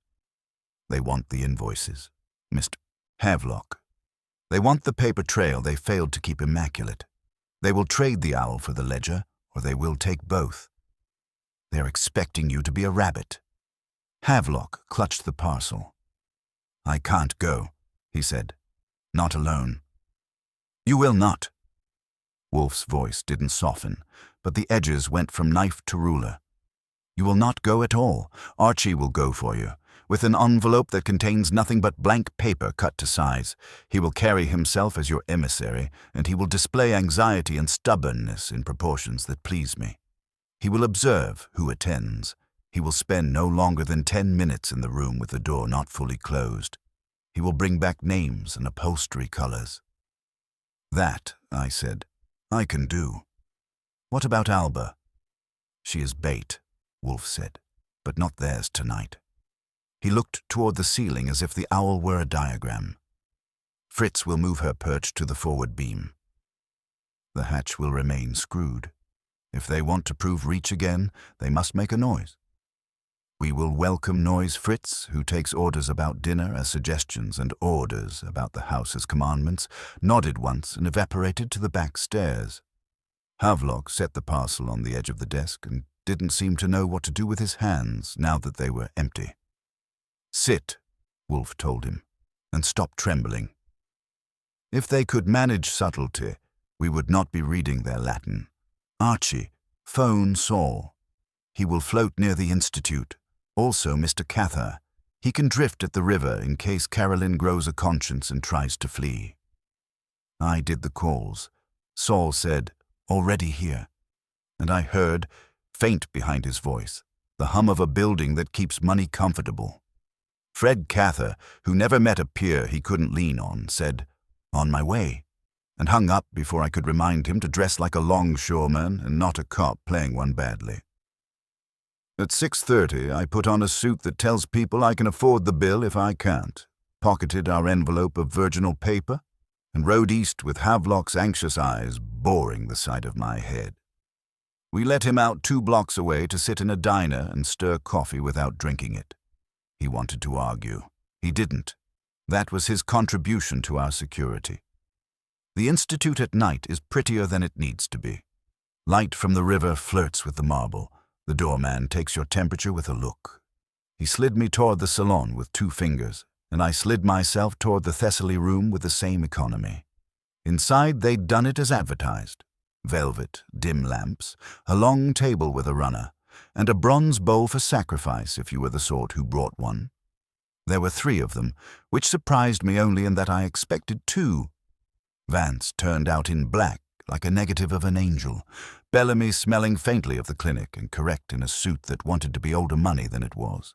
They want the invoices, Mr. Havelock. They want the paper trail they failed to keep immaculate. They will trade the owl for the ledger, or they will take both. They're expecting you to be a rabbit. Havelock clutched the parcel. I can't go, he said. Not alone. You will not. Wolfe's voice didn't soften, but the edges went from knife to ruler. You will not go at all. Archie will go for you, with an envelope that contains nothing but blank paper cut to size. He will carry himself as your emissary, and he will display anxiety and stubbornness in proportions that please me. He will observe who attends. He will spend no longer than 10 minutes in the room with the door not fully closed. He will bring back names and upholstery colors. That, I said, I can do. What about Alba? She is bait, Wolfe said, but not theirs tonight. He looked toward the ceiling as if the owl were a diagram. Fritz will move her perch to the forward beam. The hatch will remain screwed. If they want to prove reach again, they must make a noise. We will welcome Noise Fritz, who takes orders about dinner as suggestions and orders about the house as commandments, nodded once and evaporated to the back stairs. Havelock set the parcel on the edge of the desk and didn't seem to know what to do with his hands now that they were empty. Sit, Wolfe told him, and stop trembling. If they could manage subtlety, we would not be reading their Latin. Archie, phone Saul. He will float near the Institute. Also Mr. Cather. He can drift at the river in case Caroline grows a conscience and tries to flee. I did the calls. Saul said, already here. And I heard, faint behind his voice, the hum of a building that keeps money comfortable. Fred Cather, who never met a peer he couldn't lean on, said, on my way, and hung up before I could remind him to dress like a longshoreman and not a cop playing one badly. At 6:30, I put on a suit that tells people I can afford the bill if I can't, pocketed our envelope of virginal paper, and rode east with Havelock's anxious eyes boring the side of my head. We let him out 2 blocks away to sit in a diner and stir coffee without drinking it. He wanted to argue. He didn't. That was his contribution to our security. The Institute at night is prettier than it needs to be. Light from the river flirts with the marble. The doorman takes your temperature with a look. He slid me toward the salon with 2 fingers, and I slid myself toward the Thessaly Room with the same economy. Inside, they'd done it as advertised. Velvet, dim lamps, a long table with a runner, and a bronze bowl for sacrifice if you were the sort who brought one. There were 3 of them, which surprised me only in that I expected 2. Vance turned out in black, like a negative of an angel, Bellamy smelling faintly of the clinic and correct in a suit that wanted to be older money than it was,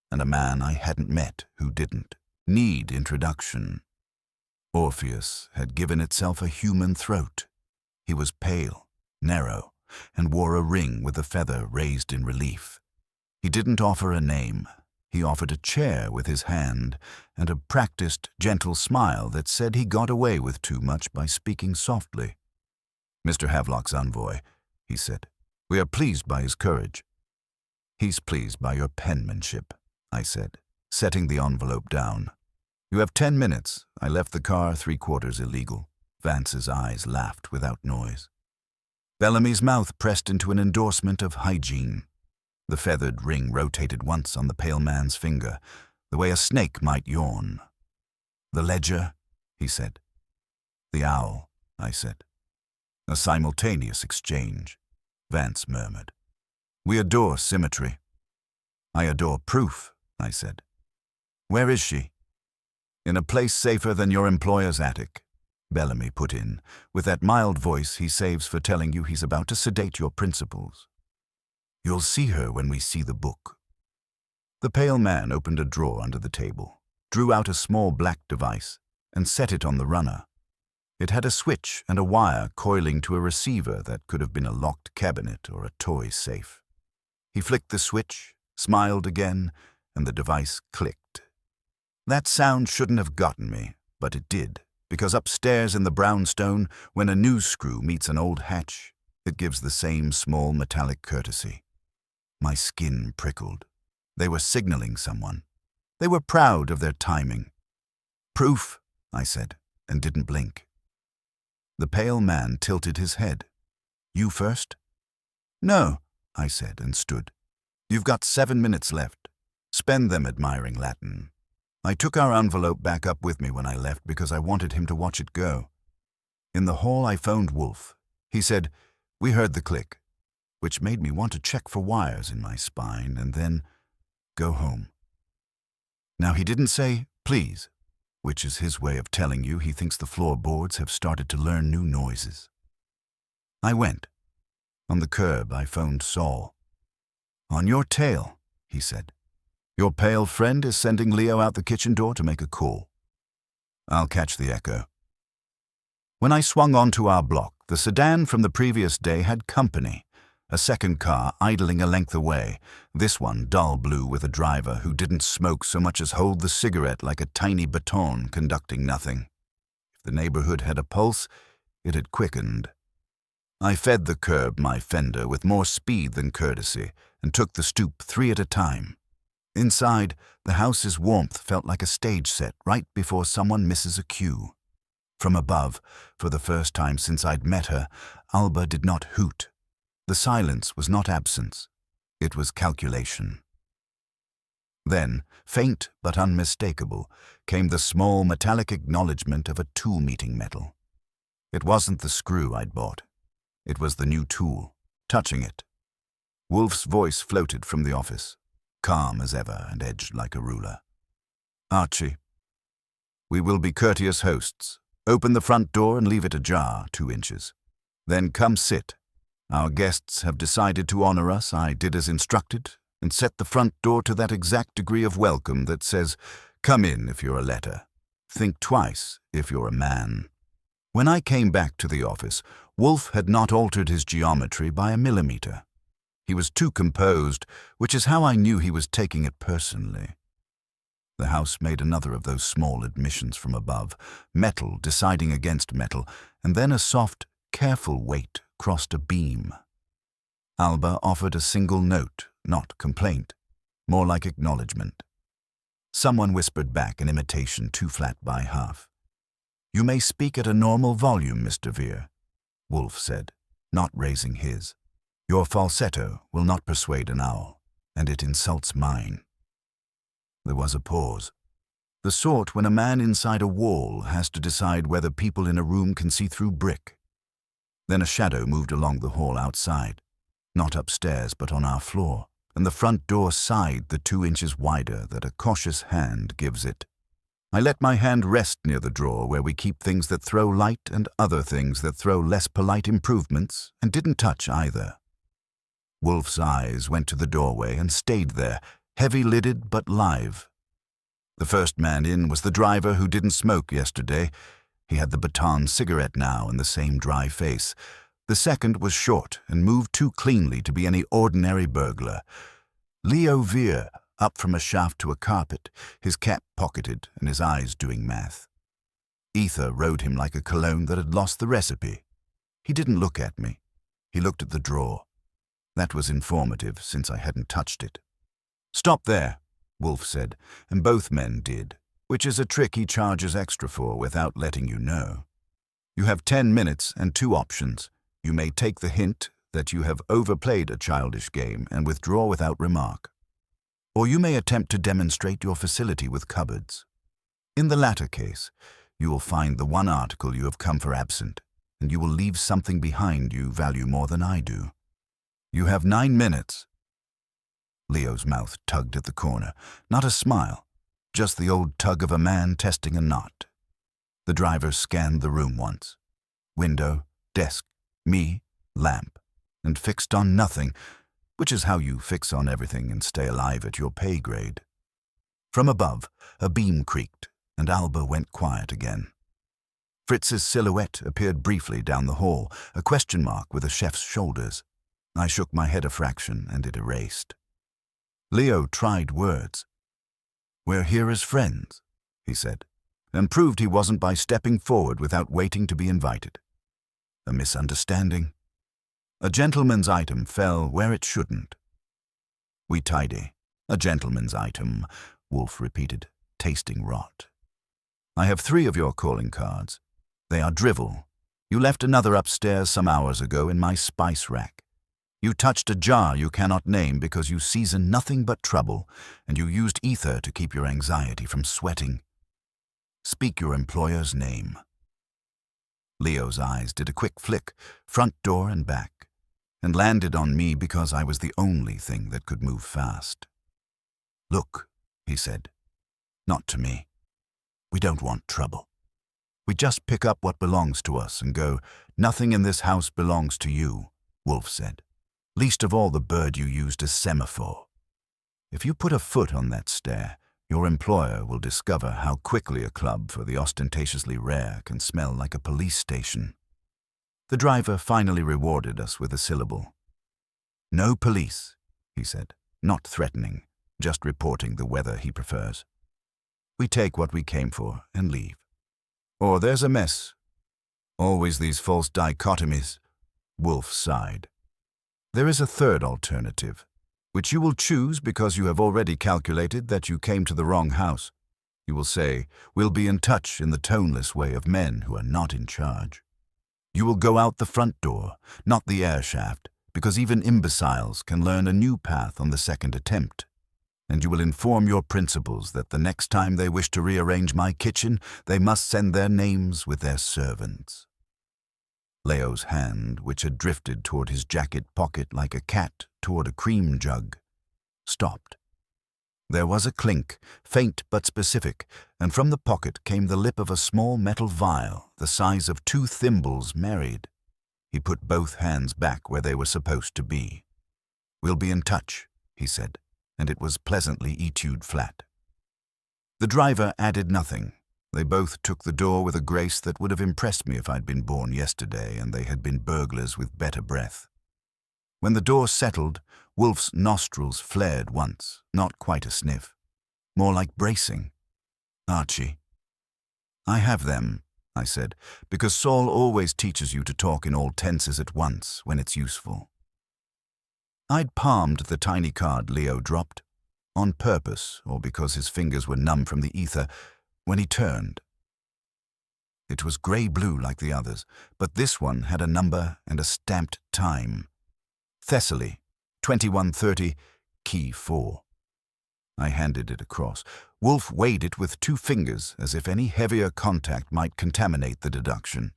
and a man I hadn't met who didn't need introduction. Orpheus had given itself a human throat. He was pale, narrow, and wore a ring with a feather raised in relief. He didn't offer a name. He offered a chair with his hand and a practiced, gentle smile that said he got away with too much by speaking softly. Mr. Havelock's envoy, he said. We are pleased by his courage. He's pleased by your penmanship, I said, setting the envelope down. You have 10 minutes. I left the car 3/4 illegal. Vance's eyes laughed without noise. Bellamy's mouth pressed into an endorsement of hygiene. The feathered ring rotated once on the pale man's finger, the way a snake might yawn. The ledger, he said. The owl, I said. A simultaneous exchange, Vance murmured. We adore symmetry. I adore proof, I said. Where is she? In a place safer than your employer's attic, Bellamy put in, with that mild voice he saves for telling you he's about to sedate your principles. You'll see her when we see the book. The pale man opened a drawer under the table, drew out a small black device, and set it on the runner. It had a switch and a wire coiling to a receiver that could have been a locked cabinet or a toy safe. He flicked the switch, smiled again, and the device clicked. That sound shouldn't have gotten me, but it did, because upstairs in the brownstone, when a new screw meets an old hatch, it gives the same small metallic courtesy. My skin prickled. They were signaling someone. They were proud of their timing. "Proof," I said, and didn't blink. The pale man tilted his head. "You first?" "No," I said, and stood. "You've got 7 minutes left. Spend them admiring Latin." I took our envelope back up with me when I left because I wanted him to watch it go. In the hall I phoned Wolfe. He said, "We heard the click," which made me want to check for wires in my spine and then go home. Now he didn't say, "Please," which is his way of telling you he thinks the floorboards have started to learn new noises. I went. On the curb, I phoned Saul. "On your tail," he said. "Your pale friend is sending Leo out the kitchen door to make a call. I'll catch the echo." When I swung onto our block, the sedan from the previous day had company. A second car idling a length away, this one dull blue with a driver who didn't smoke so much as hold the cigarette like a tiny baton conducting nothing. If the neighborhood had a pulse, it had quickened. I fed the curb my fender with more speed than courtesy and took the stoop 3 at a time. Inside, the house's warmth felt like a stage set right before someone misses a cue. From above, for the first time since I'd met her, Alba did not hoot. The silence was not absence. It was calculation. Then, faint but unmistakable, came the small metallic acknowledgement of a tool meeting metal. It wasn't the screw I'd bought. It was the new tool, touching it. Wolfe's voice floated from the office, calm as ever and edged like a ruler. "Archie, we will be courteous hosts. Open the front door and leave it ajar 2 inches. Then come sit. Our guests have decided to honor us. I did as instructed and set the front door to that exact degree of welcome that says, 'Come in if you're a letter. Think twice if you're a man.'" When I came back to the office, Wolfe had not altered his geometry by a millimeter. He was too composed, which is how I knew he was taking it personally. The house made another of those small admissions from above, metal deciding against metal, and then a soft, careful weight crossed a beam. Alba offered a single note, not complaint, more like acknowledgement. Someone whispered back an imitation too flat by half. "You may speak at a normal volume, Mr. Vere," Wolfe said, not raising his. "Your falsetto will not persuade an owl, and it insults mine." There was a pause. The sort when a man inside a wall has to decide whether people in a room can see through brick. Then a shadow moved along the hall outside, not upstairs but on our floor, and the front door sighed the 2 inches wider that a cautious hand gives it. I let my hand rest near the drawer where we keep things that throw light and other things that throw less polite improvements, and didn't touch either. Wolfe's eyes went to the doorway and stayed there, heavy-lidded but live. The first man in was the driver who didn't smoke yesterday. He had the baton cigarette now and the same dry face. The second was short and moved too cleanly to be any ordinary burglar. Leo Vere, up from a shaft to a carpet, his cap pocketed and his eyes doing math. Ether rode him like a cologne that had lost the recipe. He didn't look at me. He looked at the drawer. That was informative, since I hadn't touched it. "Stop there," Wolfe said, and both men did, which is a trick he charges extra for without letting you know. "You have 10 minutes and 2 options. You may take the hint that you have overplayed a childish game and withdraw without remark. Or you may attempt to demonstrate your facility with cupboards. In the latter case, you will find the one article you have come for absent, and you will leave something behind you value more than I do. You have 9 minutes. Leo's mouth tugged at the corner, not a smile, Just the old tug of a man testing a knot. The driver scanned the room once. Window, desk, me, lamp, and fixed on nothing, which is how you fix on everything and stay alive at your pay grade. From above, a beam creaked, and Alba went quiet again. Fritz's silhouette appeared briefly down the hall, a question mark with a chef's shoulders. I shook my head a fraction, and it erased. Leo tried words. "We're here as friends," he said, and proved he wasn't by stepping forward without waiting to be invited. A misunderstanding. A gentleman's item fell where it shouldn't. "We tidy. A gentleman's item," Wolfe repeated, tasting rot. "I have 3 of your calling cards. They are drivel. You left another upstairs some hours ago in my spice rack. You touched a jar you cannot name because you season nothing but trouble, and you used ether to keep your anxiety from sweating. Speak your employer's name." Leo's eyes did a quick flick, front door and back, and landed on me because I was the only thing that could move fast. "Look," he said, "not to me. We don't want trouble. We just pick up what belongs to us and go, 'Nothing in this house belongs to you,'" Wolfe said. "Least of all the bird you used as semaphore. If you put a foot on that stair, your employer will discover how quickly a club for the ostentatiously rare can smell like a police station." The driver finally rewarded us with a syllable. "No police," he said, not threatening, just reporting the weather he prefers. "We take what we came for and leave. Or there's a mess. Always these false dichotomies," Wolfe sighed. "There is a third alternative, which you will choose because you have already calculated that you came to the wrong house. You will say, 'We'll be in touch,' in the toneless way of men who are not in charge. You will go out the front door, not the air shaft, because even imbeciles can learn a new path on the second attempt. And you will inform your principals that the next time they wish to rearrange my kitchen, they must send their names with their servants." Leo's hand, which had drifted toward his jacket pocket like a cat toward a cream jug, stopped. There was a clink, faint but specific, and from the pocket came the lip of a small metal vial, the size of 2 thimbles married. He put both hands back where they were supposed to be. "We'll be in touch," he said, and it was pleasantly etude flat. The driver added nothing. They both took the door with a grace that would have impressed me if I'd been born yesterday and they had been burglars with better breath. When the door settled, Wolfe's nostrils flared once, not quite a sniff. More like bracing. "Archie." "I have them," I said, "because Saul always teaches you to talk in all tenses at once when it's useful." I'd palmed the tiny card Leo dropped, on purpose or because his fingers were numb from the ether, when he turned. It was grey-blue like the others, but this one had a number and a stamped time. Thessaly, 2130, key 4. I handed it across. Wolfe weighed it with 2 fingers, as if any heavier contact might contaminate the deduction.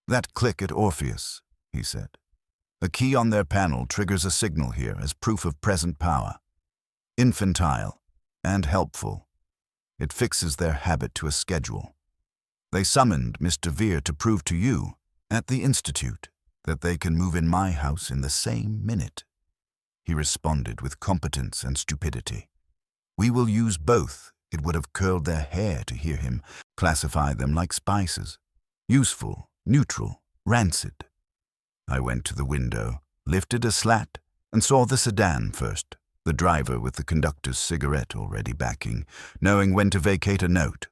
"That click at Orpheus," he said. "A key on their panel triggers a signal here as proof of present power. Infantile and helpful. It fixes their habit to a schedule. They summoned Mr. Vere to prove to you, at the Institute, that they can move in my house in the same minute." He responded with competence and stupidity. "We will use both." It would have curled their hair to hear him classify them like spices. Useful, neutral, rancid. I went to the window, lifted a slat, and saw the sedan first, the driver with the conductor's cigarette already backing, knowing when to vacate a note.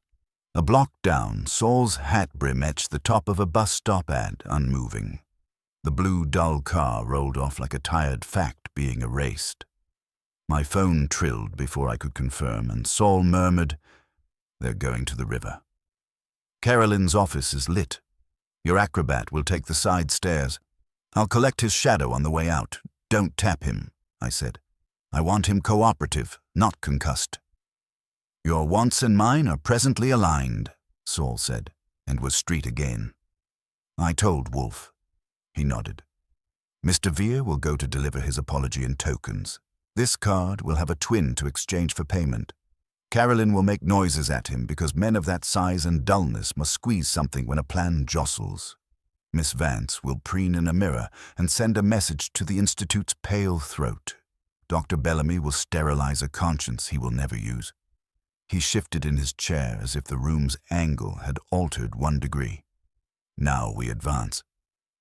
A block down, Saul's hat brim etched the top of a bus stop ad, unmoving. The blue, dull car rolled off like a tired fact being erased. My phone trilled before I could confirm, and Saul murmured, "They're going to the river. Carolyn's office is lit. Your acrobat will take the side stairs. I'll collect his shadow on the way out. Don't tap him," I said. "I want him cooperative, not concussed." "Your wants and mine are presently aligned," Saul said, and was street again. I told Wolfe. He nodded. "Mr. Vere will go to deliver his apology in tokens. This card will have a twin to exchange for payment. Carolyn will make noises at him because men of that size and dullness must squeeze something when a plan jostles. Miss Vance will preen in a mirror and send a message to the Institute's pale throat. Dr. Bellamy will sterilize a conscience he will never use. He shifted in his chair as if the room's angle had altered 1 degree. Now we advance.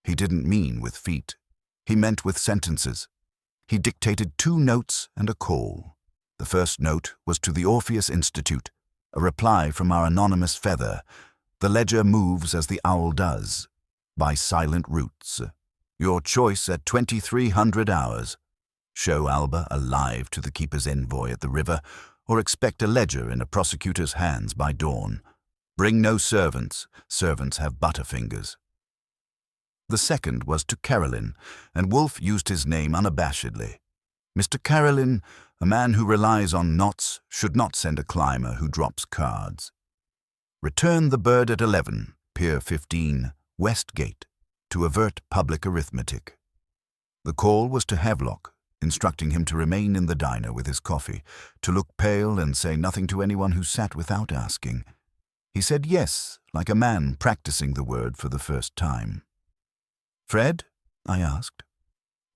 He didn't mean with feet. He meant with sentences. He dictated 2 notes and a call. The first note was to the Orpheus Institute, a reply from our anonymous feather. The ledger moves as the owl does, by silent routes. Your choice at 2300 hours. Show Alba alive to the keeper's envoy at the river, or expect a ledger in a prosecutor's hands by dawn. Bring no servants. Servants have butterfingers. The second was to Carolyn, and Wolfe used his name unabashedly. Mr. Carolyn, a man who relies on knots, should not send a climber who drops cards. Return the bird at 11, Pier 15, West Gate, to avert public arithmetic. The call was to Havelock, instructing him to remain in the diner with his coffee, to look pale and say nothing to anyone who sat without asking. He said yes, like a man practicing the word for the first time. "Fred?" I asked.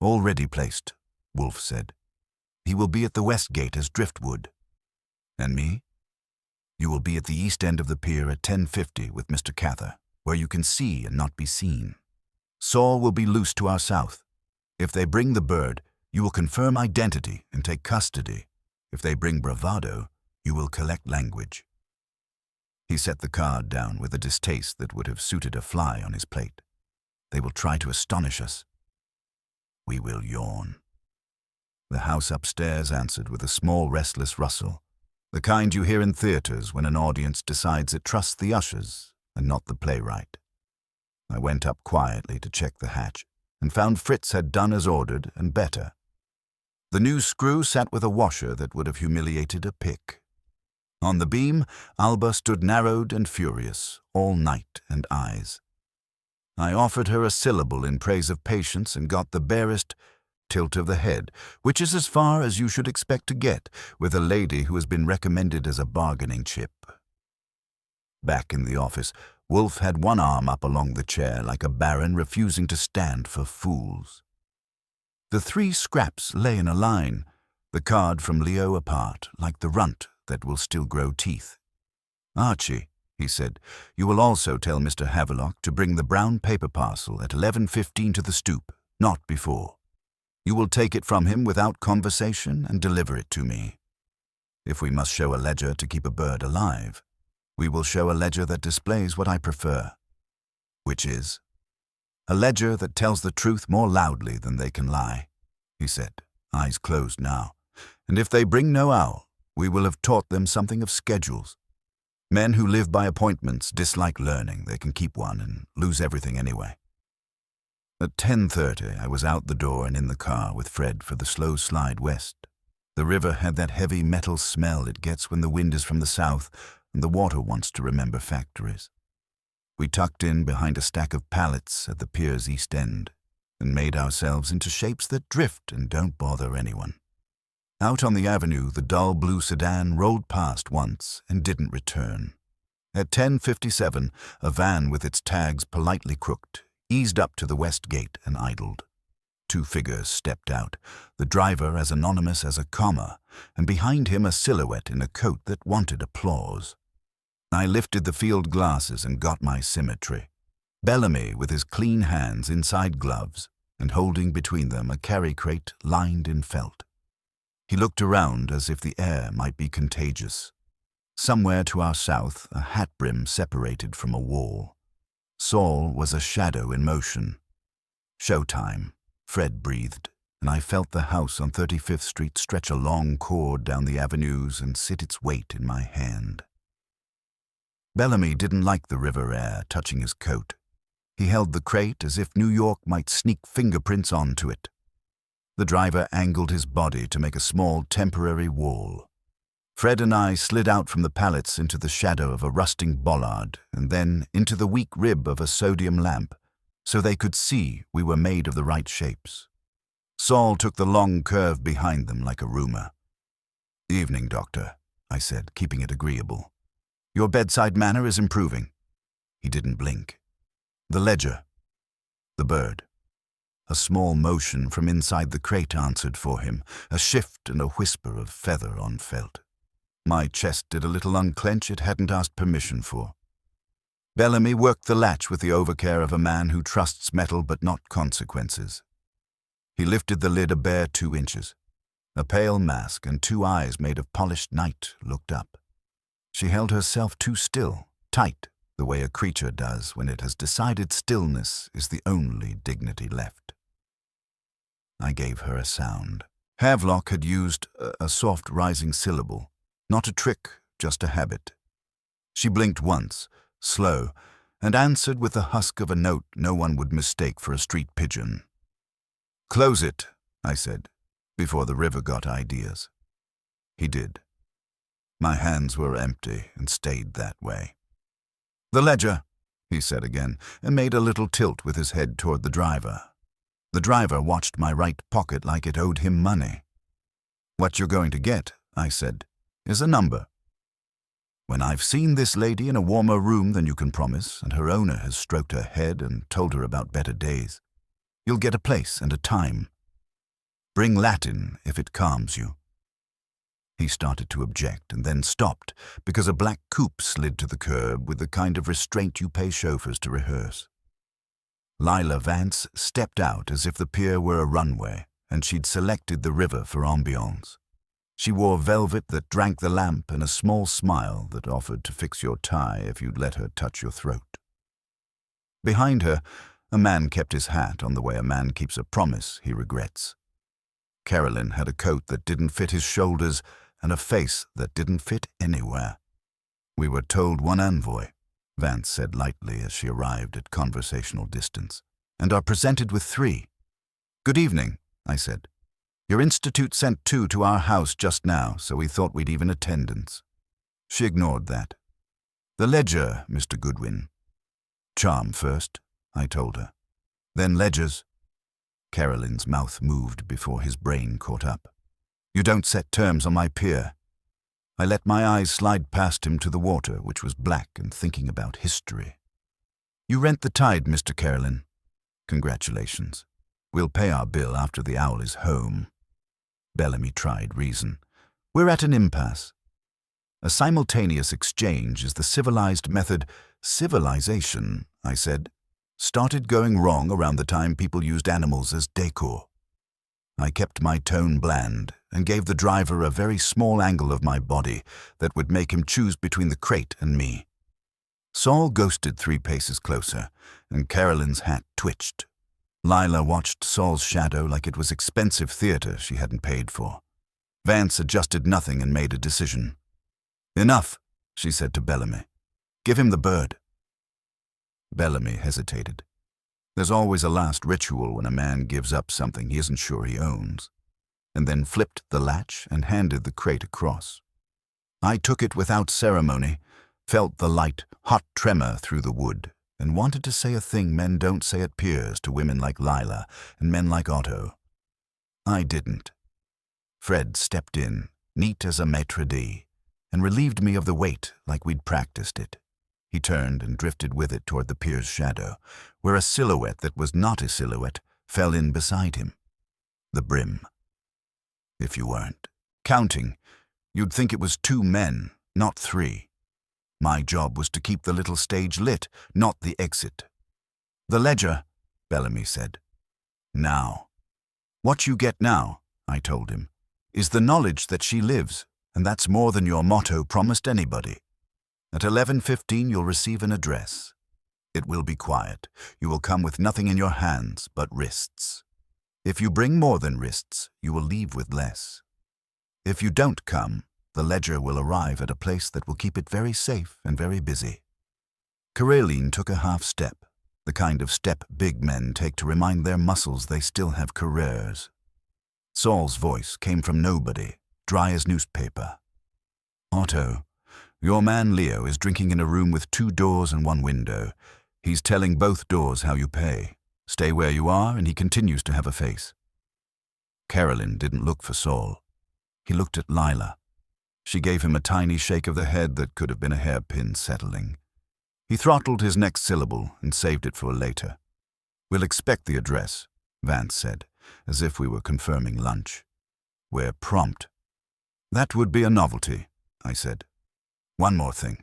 "Already placed," Wolfe said. "He will be at the West Gate as driftwood." "And me?" "You will be at the east end of the pier at 10:50 with Mr. Cather, where you can see and not be seen. Saul will be loose to our south. If they bring the bird, you will confirm identity and take custody. If they bring bravado, you will collect language." He set the card down with a distaste that would have suited a fly on his plate. "They will try to astonish us." "We will yawn." The house upstairs answered with a small restless rustle, the kind you hear in theaters when an audience decides it trusts the ushers and not the playwright. I went up quietly to check the hatch and found Fritz had done as ordered and better. The new screw sat with a washer that would have humiliated a pick. On the beam, Alba stood narrowed and furious, all night and eyes. I offered her a syllable in praise of patience and got the barest tilt of the head, which is as far as you should expect to get with a lady who has been recommended as a bargaining chip. Back in the office, Wolfe had one arm up along the chair like a baron refusing to stand for fools. The 3 scraps lay in a line, the card from Leo apart, like the runt that will still grow teeth. "Archie," he said, "you will also tell Mr. Havelock to bring the brown paper parcel at 11:15 to the stoop, not before. You will take it from him without conversation and deliver it to me. If we must show a ledger to keep a bird alive, we will show a ledger that displays what I prefer, which is a ledger that tells the truth more loudly than they can lie," he said, eyes closed now. "And if they bring no owl, we will have taught them something of schedules. Men who live by appointments dislike learning. They can keep one and lose everything anyway." At 10:30, I was out the door and in the car with Fred for the slow slide west. The river had that heavy metal smell it gets when the wind is from the south and the water wants to remember factories. We tucked in behind a stack of pallets at the pier's east end and made ourselves into shapes that drift and don't bother anyone. Out on the avenue, the dull blue sedan rolled past once and didn't return. At 10:57, a van with its tags politely crooked eased up to the West Gate and idled. 2 figures stepped out, the driver as anonymous as a comma, and behind him a silhouette in a coat that wanted applause. I lifted the field glasses and got my symmetry. Bellamy with his clean hands inside gloves and holding between them a carry crate lined in felt. He looked around as if the air might be contagious. Somewhere to our south, a hat brim separated from a wall. Saul was a shadow in motion. "Showtime," Fred breathed, and I felt the house on 35th Street stretch a long cord down the avenues and sit its weight in my hand. Bellamy didn't like the river air touching his coat. He held the crate as if New York might sneak fingerprints onto it. The driver angled his body to make a small temporary wall. Fred and I slid out from the pallets into the shadow of a rusting bollard and then into the weak rib of a sodium lamp, so they could see we were made of the right shapes. Saul took the long curve behind them like a rumor. "Evening, Doctor," I said, keeping it agreeable. Your bedside manner is improving. He didn't blink. The ledger. The bird. A small motion from inside the crate answered for him, a shift and a whisper of feather on felt. My chest did a little unclench it hadn't asked permission for. Bellamy worked the latch with the overcare of a man who trusts metal but not consequences. He lifted the lid a bare 2 inches. A pale mask and 2 eyes made of polished night looked up. She held herself too still, tight, the way a creature does when it has decided stillness is the only dignity left. I gave her a sound. Havelock had used a soft rising syllable. Not a trick, just a habit. She blinked once, slow, and answered with the husk of a note no one would mistake for a street pigeon. Close it, I said, before the river got ideas. He did. My hands were empty and stayed that way. The ledger, he said again, and made a little tilt with his head toward the driver. The driver watched my right pocket like it owed him money. What you're going to get, I said, is a number. When I've seen this lady in a warmer room than you can promise, and her owner has stroked her head and told her about better days, you'll get a place and a time. Bring Latin if it calms you. He started to object and then stopped because a black coupe slid to the curb with the kind of restraint you pay chauffeurs to rehearse. Lila Vance stepped out as if the pier were a runway and she'd selected the river for ambiance. She wore velvet that drank the lamp and a small smile that offered to fix your tie if you'd let her touch your throat. Behind her, a man kept his hat on the way a man keeps a promise he regrets. Carolyn had a coat that didn't fit his shoulders and a face that didn't fit anywhere. We were told 1 envoy, Vance said lightly as she arrived at conversational distance, and are presented with 3. Good evening, I said. Your institute sent 2 to our house just now, so we thought we'd even attendance. She ignored that. The ledger, Mr. Goodwin. Charm first, I told her. Then ledgers. Carolyn's mouth moved before his brain caught up. You don't set terms on my pier. I let my eyes slide past him to the water, which was black and thinking about history. You rent the tide, Mr. Carolyn. Congratulations. We'll pay our bill after the owl is home. Bellamy tried reason. We're at an impasse. A simultaneous exchange is the civilized method. Civilization, I said, started going wrong around the time people used animals as decor. I kept my tone bland and gave the driver a very small angle of my body that would make him choose between the crate and me. Saul ghosted 3 paces closer, and Carolyn's hat twitched. Lila watched Saul's shadow like it was expensive theater she hadn't paid for. Vance adjusted nothing and made a decision. Enough, she said to Bellamy. Give him the bird. Bellamy hesitated. There's always a last ritual when a man gives up something he isn't sure he owns, and then flipped the latch and handed the crate across. I took it without ceremony, felt the light, hot tremor through the wood, and wanted to say a thing men don't say at piers to women like Lila and men like Otto. I didn't. Fred stepped in, neat as a maitre d', and relieved me of the weight like we'd practiced it. He turned and drifted with it toward the pier's shadow, where a silhouette that was not a silhouette fell in beside him. The brim. If you weren't counting, you'd think it was 2 men, not 3. My job was to keep the little stage lit, not the exit. The ledger, Bellamy said. Now. What you get now, I told him, is the knowledge that she lives, and that's more than your motto promised anybody. At 11:15 you'll receive an address. It will be quiet. You will come with nothing in your hands but wrists. If you bring more than wrists, you will leave with less. If you don't come, the ledger will arrive at a place that will keep it very safe and very busy. Caroline took a half step, the kind of step big men take to remind their muscles they still have careers. Saul's voice came from nobody, dry as newspaper. Otto, your man Leo is drinking in a room with 2 doors and 1 window. He's telling both doors how you pay. Stay where you are, and he continues to have a face. Carolyn didn't look for Saul. He looked at Lila. She gave him a tiny shake of the head that could have been a hairpin settling. He throttled his next syllable and saved it for later. "We'll expect the address," Vance said, as if we were confirming lunch. "We're prompt." "That would be a novelty," I said. "One more thing.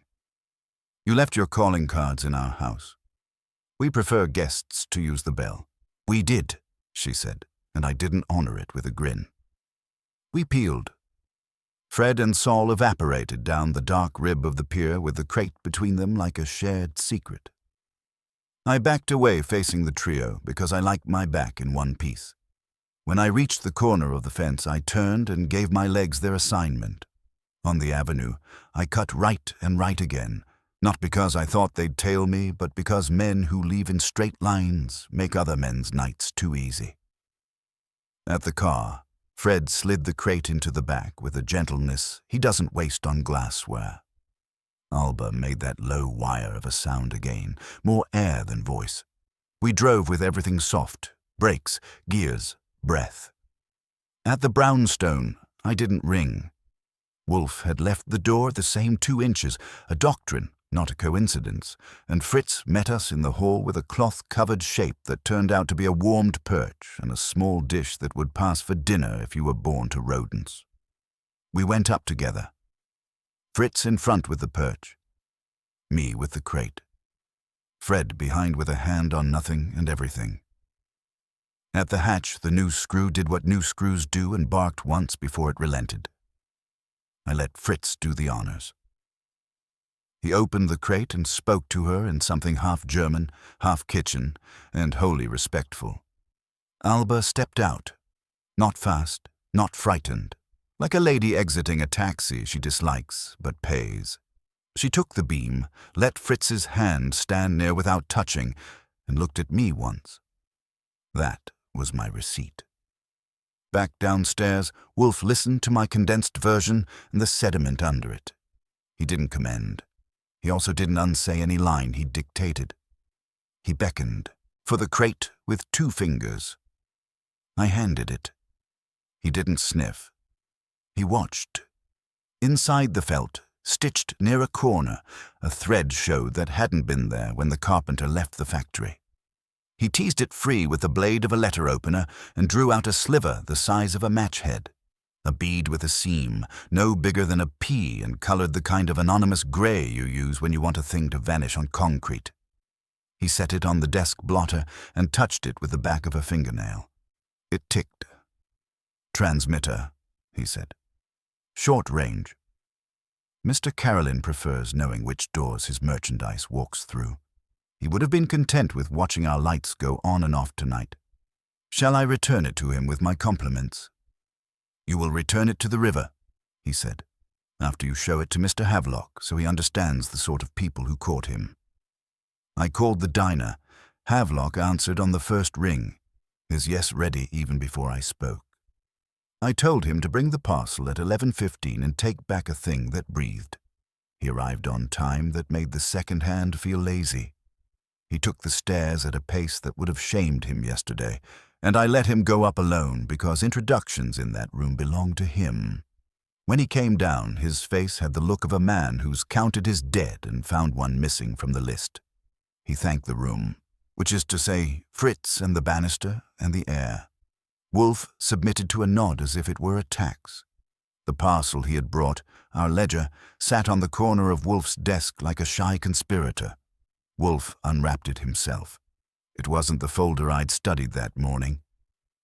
You left your calling cards in our house. We prefer guests to use the bell." "We did," she said, and I didn't honor it with a grin. We peeled. Fred and Saul evaporated down the dark rib of the pier with the crate between them like a shared secret. I backed away facing the trio because I liked my back in one piece. When I reached the corner of the fence, I turned and gave my legs their assignment. On the avenue, I cut right and right again, not because I thought they'd tail me, but because men who leave in straight lines make other men's nights too easy. At the car, Fred slid the crate into the back with a gentleness he doesn't waste on glassware. Alba made that low wire of a sound again, more air than voice. We drove with everything soft, brakes, gears, breath. At the brownstone, I didn't ring. Wolfe had left the door the same 2 inches, a doctrine, not a coincidence, and Fritz met us in the hall with a cloth-covered shape that turned out to be a warmed perch and a small dish that would pass for dinner if you were born to rodents. We went up together. Fritz in front with the perch, me with the crate, Fred behind with a hand on nothing and everything. At the hatch, the new screw did what new screws do and barked once before it relented. I let Fritz do the honors. He opened the crate and spoke to her in something half German, half kitchen, and wholly respectful. Alba stepped out, not fast, not frightened, like a lady exiting a taxi she dislikes but pays. She took the beam, let Fritz's hand stand near without touching, and looked at me once. That was my receipt. Back downstairs, Wolfe listened to my condensed version and the sediment under it. He didn't commend. He also didn't unsay any line he dictated. He beckoned for the crate with 2 fingers. I handed it. He didn't sniff. He watched. Inside the felt, stitched near a corner, a thread showed that hadn't been there when the carpenter left the factory. He teased it free with the blade of a letter opener and drew out a sliver the size of a match head. A bead with a seam, no bigger than a pea and colored the kind of anonymous gray you use when you want a thing to vanish on concrete. He set it on the desk blotter and touched it with the back of a fingernail. It ticked. "Transmitter," he said. "Short range. Mr. Carolyn prefers knowing which doors his merchandise walks through. He would have been content with watching our lights go on and off tonight. Shall I return it to him with my compliments?" "You will return it to the river," he said, "after you show it to Mr. Havelock so he understands the sort of people who caught him." I called the diner. Havelock answered on the first ring, his yes ready even before I spoke. I told him to bring the parcel at 11:15 and take back a thing that breathed. He arrived on time that made the second hand feel lazy. He took the stairs at a pace that would have shamed him yesterday, and I let him go up alone because introductions in that room belonged to him. When he came down, his face had the look of a man who's counted his dead and found one missing from the list. He thanked the room, which is to say, Fritz and the banister and the air. Wolfe submitted to a nod as if it were a tax. The parcel he had brought, our ledger, sat on the corner of Wolfe's desk like a shy conspirator. Wolfe unwrapped it himself. It wasn't the folder I'd studied that morning.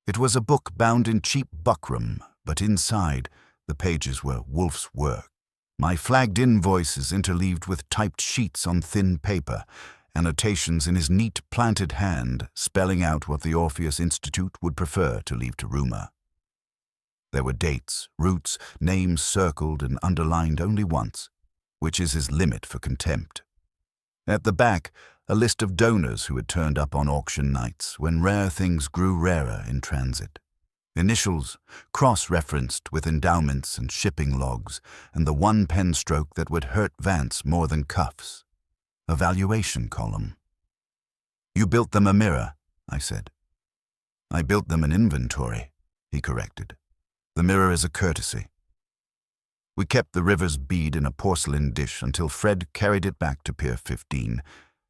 It was a book bound in cheap buckram, but inside, the pages were Wolfe's work. My flagged invoices interleaved with typed sheets on thin paper, annotations in his neat planted hand spelling out what the Orpheus Institute would prefer to leave to rumor. There were dates, routes, names circled and underlined only once, which is his limit for contempt. At the back, a list of donors who had turned up on auction nights when rare things grew rarer in transit. Initials, cross-referenced with endowments and shipping logs, and the one pen stroke that would hurt Vance more than cuffs. A valuation column. "You built them a mirror," I said. "I built them an inventory," he corrected. "The mirror is a courtesy." We kept the river's bead in a porcelain dish until Fred carried it back to Pier 15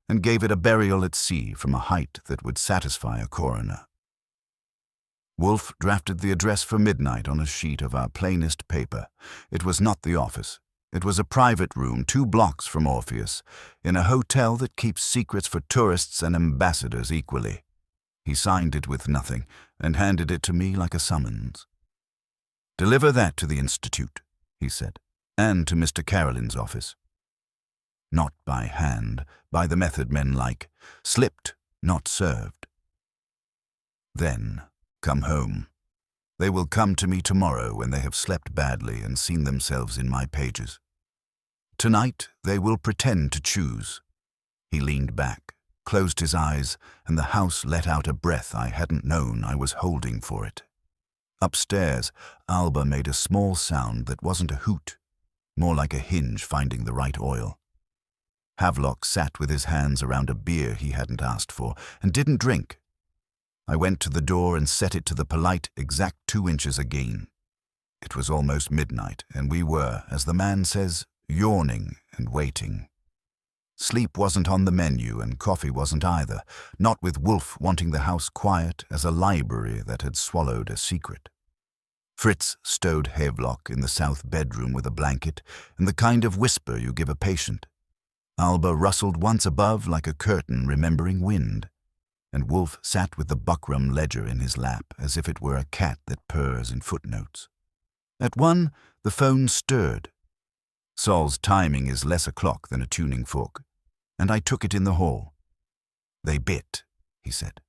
and gave it a burial at sea from a height that would satisfy a coroner. Wolfe drafted the address for midnight on a sheet of our plainest paper. It was not the office. It was a private room 2 blocks from Orpheus, in a hotel that keeps secrets for tourists and ambassadors equally. He signed it with nothing and handed it to me like a summons. "Deliver that to the Institute," he said, "and to Mr. Carolin's office. Not by hand, by the method men like. Slipped, not served. Then come home. They will come to me tomorrow when they have slept badly and seen themselves in my pages. Tonight they will pretend to choose." He leaned back, closed his eyes, and the house let out a breath I hadn't known I was holding for it. Upstairs, Alba made a small sound that wasn't a hoot, more like a hinge finding the right oil. Havelock sat with his hands around a beer he hadn't asked for and didn't drink. I went to the door and set it to the polite exact 2 inches again. It was almost midnight, and we were, as the man says, yawning and waiting. Sleep wasn't on the menu, and coffee wasn't either, not with Wolfe wanting the house quiet as a library that had swallowed a secret. Fritz stowed Havelock in the south bedroom with a blanket and the kind of whisper you give a patient. Alba rustled once above like a curtain remembering wind, and Wolfe sat with the buckram ledger in his lap as if it were a cat that purrs in footnotes. At 1, the phone stirred. Sol's timing is less a clock than a tuning fork, and I took it in the hall. "They bit," he said.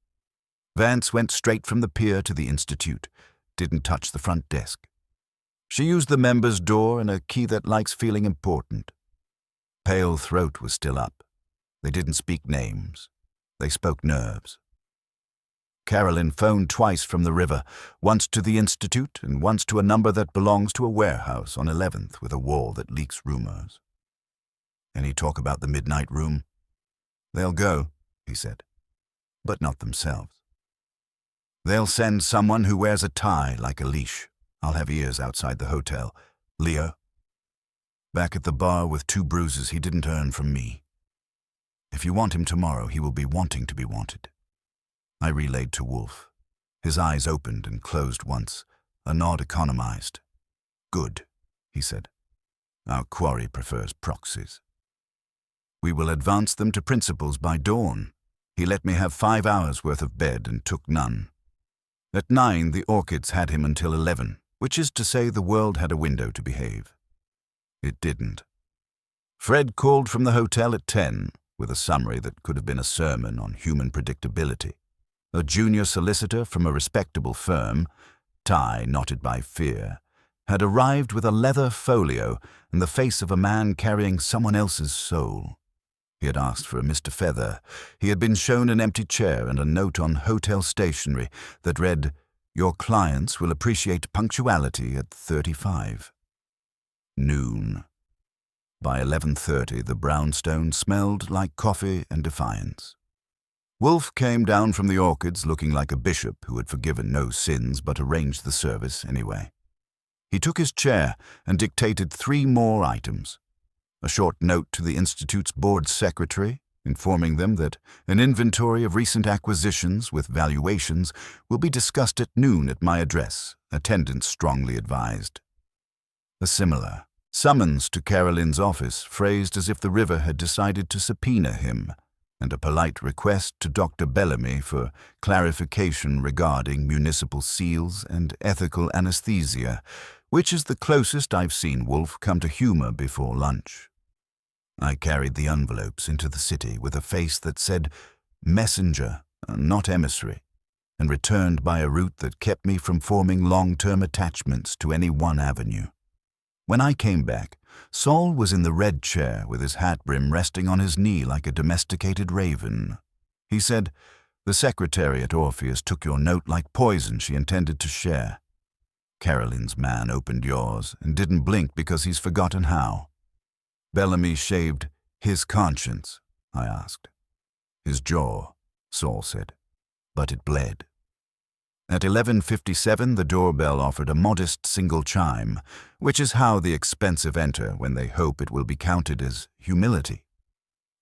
Vance went straight from the pier to the Institute, didn't touch the front desk. She used the members' door and a key that likes feeling important. Pale throat was still up. They didn't speak names. They spoke nerves. Carolyn phoned twice from the river, once to the Institute and once to a number that belongs to a warehouse on 11th with a wall that leaks rumors. "Any talk about the midnight room?" "They'll go," he said, "but not themselves. They'll send someone who wears a tie like a leash. I'll have ears outside the hotel. Leo? Back at the bar with 2 bruises he didn't earn from me. If you want him tomorrow, he will be wanting to be wanted." I relayed to Wolfe. His eyes opened and closed once, a nod economized. "Good," he said. "Our quarry prefers proxies. We will advance them to principals by dawn." He let me have 5 hours' worth of bed and took none. At 9, the orchids had him until 11, which is to say the world had a window to behave. It didn't. Fred called from the hotel at 10, with a summary that could have been a sermon on human predictability. A junior solicitor from a respectable firm, tie knotted by fear, had arrived with a leather folio and the face of a man carrying someone else's soul. He had asked for a Mr. Feather. He had been shown an empty chair and a note on hotel stationery that read, "Your clients will appreciate punctuality at 35. Noon. By 11:30, the brownstone smelled like coffee and defiance. Wolfe came down from the orchids looking like a bishop who had forgiven no sins but arranged the service anyway. He took his chair and dictated 3 more items. A short note to the Institute's board secretary, informing them that an inventory of recent acquisitions with valuations will be discussed at noon at my address, attendance strongly advised. A similar summons to Carolyn's office, phrased as if the river had decided to subpoena him, and a polite request to Dr. Bellamy for clarification regarding municipal seals and ethical anesthesia, which is the closest I've seen Wolfe come to humor before lunch. I carried the envelopes into the city with a face that said messenger, not emissary, and returned by a route that kept me from forming long-term attachments to any one avenue. When I came back, Saul was in the red chair with his hat brim resting on his knee like a domesticated raven. He said, "The secretary at Orpheus took your note like poison she intended to share. Carolyn's man opened yours and didn't blink because he's forgotten how." Bellamy shaved his conscience, I asked. "His jaw," Saul said, "but it bled." At 11:57, the doorbell offered a modest single chime, which is how the expensive enter when they hope it will be counted as humility.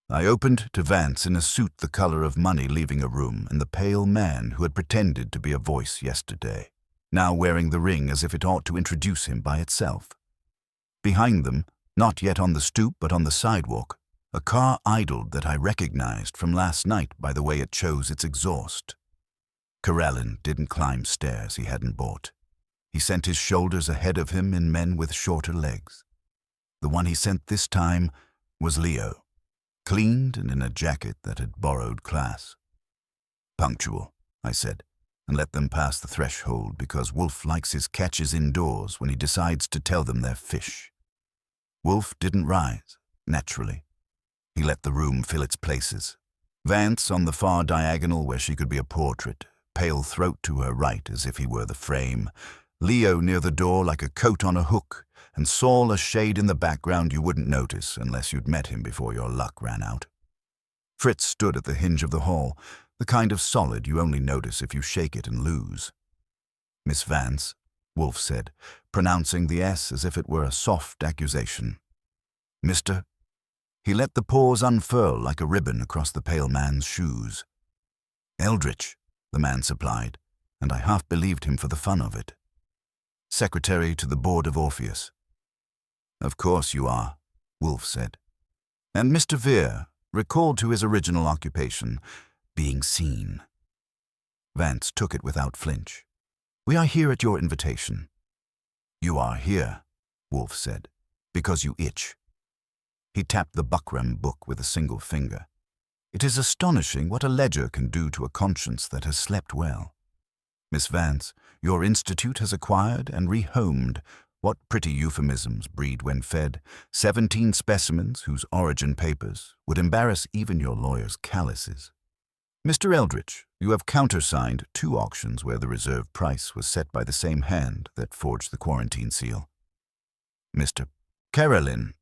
I opened to Vance in a suit the color of money leaving a room, and the pale man who had pretended to be a voice yesterday, now wearing the ring as if it ought to introduce him by itself. Behind them, not yet on the stoop but on the sidewalk, a car idled that I recognized from last night by the way it chose its exhaust. Carellin didn't climb stairs he hadn't bought. He sent his shoulders ahead of him in men with shorter legs. The one he sent this time was Leo, cleaned and in a jacket that had borrowed class. "Punctual," I said, and let them pass the threshold because Wolfe likes his catches indoors when he decides to tell them they're fish. Wolfe didn't rise, naturally. He let the room fill its places. Vance on the far diagonal where she could be a portrait, pale throat to her right as if he were the frame, Leo near the door like a coat on a hook, and Saul a shade in the background you wouldn't notice unless you'd met him before your luck ran out. Fritz stood at the hinge of the hall, the kind of solid you only notice if you shake it and lose. "Miss Vance," Wolfe said, pronouncing the S as if it were a soft accusation. "Mr." He let the pause unfurl like a ribbon across the pale man's shoes. "Eldritch," the man supplied, and I half believed him for the fun of it. "Secretary to the Board of Orpheus." "Of course you are," Wolfe said. And Mr. Vere, recalled to his original occupation, being seen. Vance took it without flinch. "We are here at your invitation." "You are here," Wolfe said, "because you itch." He tapped the buckram book with a single finger. It is astonishing what a ledger can do to a conscience that has slept well. "Miss Vance, your institute has acquired and rehomed, what pretty euphemisms breed when fed, 17 specimens whose origin papers would embarrass even your lawyer's calluses. Mr. Eldritch, you have countersigned 2 auctions where the reserve price was set by the same hand that forged the quarantine seal. Mr. Carellin."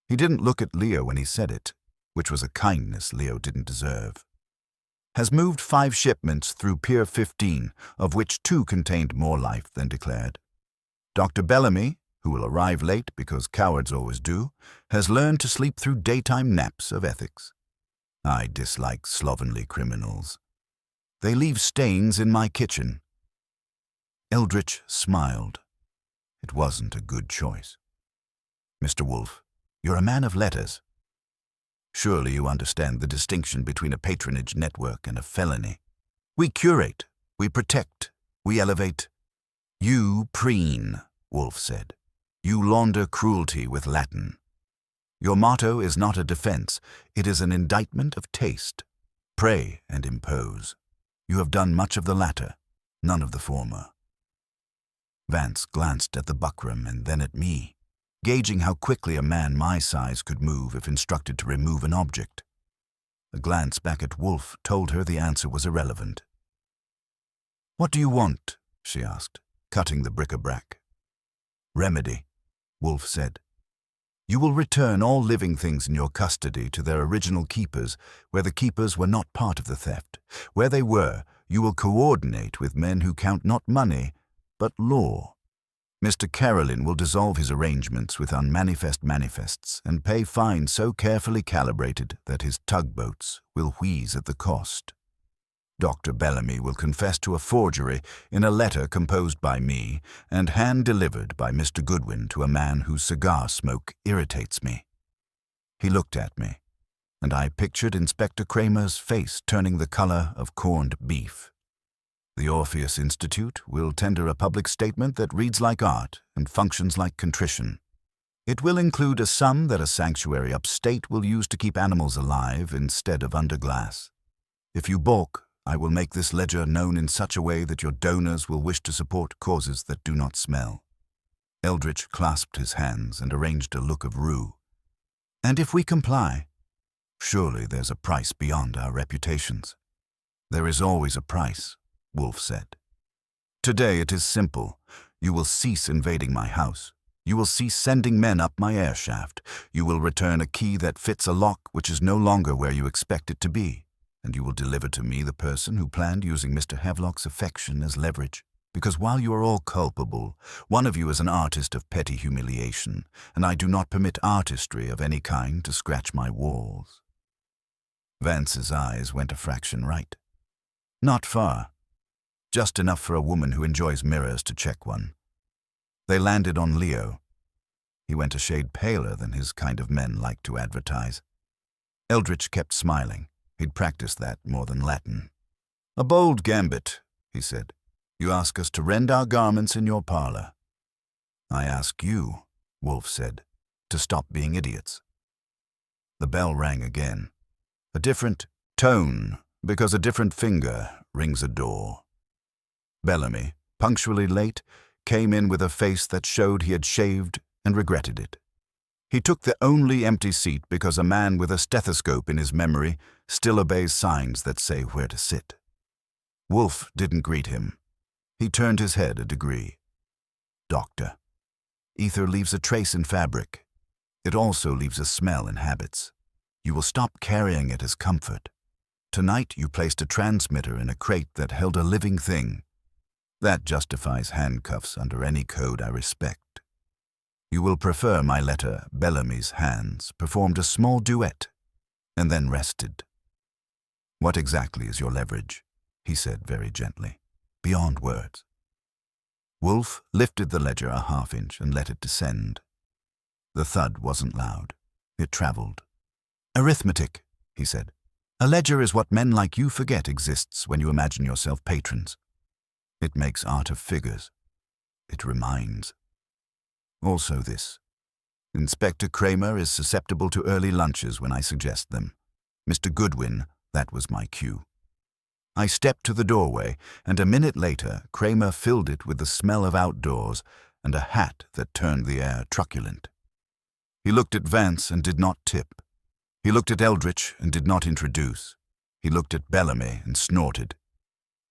He didn't look at Leo when he said it, which was a kindness Leo didn't deserve. "Has moved 5 shipments through Pier 15, of which 2 contained more life than declared. Dr. Bellamy, who will arrive late because cowards always do, has learned to sleep through daytime naps of ethics. I dislike slovenly criminals. They leave stains in my kitchen." Eldritch smiled. It wasn't a good choice. "Mr. Wolfe, you're a man of letters. Surely you understand the distinction between a patronage network and a felony. We curate, we protect, we elevate. You preen," Wolfe said. "You launder cruelty with Latin. Your motto is not a defense, it is an indictment of taste. Pray and impose. You have done much of the latter, none of the former." Vance glanced at the buckram and then at me, gauging how quickly a man my size could move if instructed to remove an object. A glance back at Wolfe told her the answer was irrelevant. "What do you want?" she asked, cutting the bric-a-brac. "Remedy," Wolfe said. "You will return all living things in your custody to their original keepers, where the keepers were not part of the theft. Where they were, you will coordinate with men who count not money, but law. Mr. Carellin will dissolve his arrangements with unmanifest manifests and pay fines so carefully calibrated that his tugboats will wheeze at the cost. Dr. Bellamy will confess to a forgery in a letter composed by me and hand-delivered by Mr. Goodwin to a man whose cigar smoke irritates me." He looked at me, and I pictured Inspector Cramer's face turning the color of corned beef. "The Orpheus Institute will tender a public statement that reads like art and functions like contrition. It will include a sum that a sanctuary upstate will use to keep animals alive instead of under glass. If you balk, I will make this ledger known in such a way that your donors will wish to support causes that do not smell." Eldritch clasped his hands and arranged a look of rue. "And if we comply?" "Surely there's a price beyond our reputations." "There is always a price," Wolfe said. "Today it is simple. You will cease invading my house. You will cease sending men up my air shaft. You will return a key that fits a lock which is no longer where you expect it to be. and you will deliver to me the person who planned using Mr. Havelock's affection as leverage. Because while you are all culpable, one of you is an artist of petty humiliation, and I do not permit artistry of any kind to scratch my walls." Vance's eyes went a fraction right. Not far. Just enough for a woman who enjoys mirrors to check one. They landed on Leo. He went a shade paler than his kind of men like to advertise. Eldritch kept smiling. He'd practiced that more than Latin. "A bold gambit," he said. "You ask us to rend our garments in your parlor." "I ask you," Wolfe said, "to stop being idiots." The bell rang again. A different tone, because a different finger rings a door. Bellamy, punctually late, came in with a face that showed he had shaved and regretted it. He took the only empty seat because a man with a stethoscope in his memory still obeys signs that say where to sit. Wolfe didn't greet him. He turned his head a degree. "Doctor. Ether leaves a trace in fabric. It also leaves a smell in habits. You will stop carrying it as comfort. Tonight you placed a transmitter in a crate that held a living thing. That justifies handcuffs under any code I respect. You will prefer my letter, Bellamy's hands performed a small duet, and then rested." "What exactly is your leverage?" he said very gently, beyond words. Wolfe lifted the ledger a half-inch and let it descend. The thud wasn't loud. It traveled. "Arithmetic," he said. "A ledger is what men like you forget exists when you imagine yourself patrons. It makes art of figures. It reminds. Also this. Inspector Cramer is susceptible to early lunches when I suggest them. Mr. Goodwin, that was my cue." I stepped to the doorway, and a minute later Cramer filled it with the smell of outdoors and a hat that turned the air truculent. He looked at Vance and did not tip. He looked at Eldritch and did not introduce. He looked at Bellamy and snorted.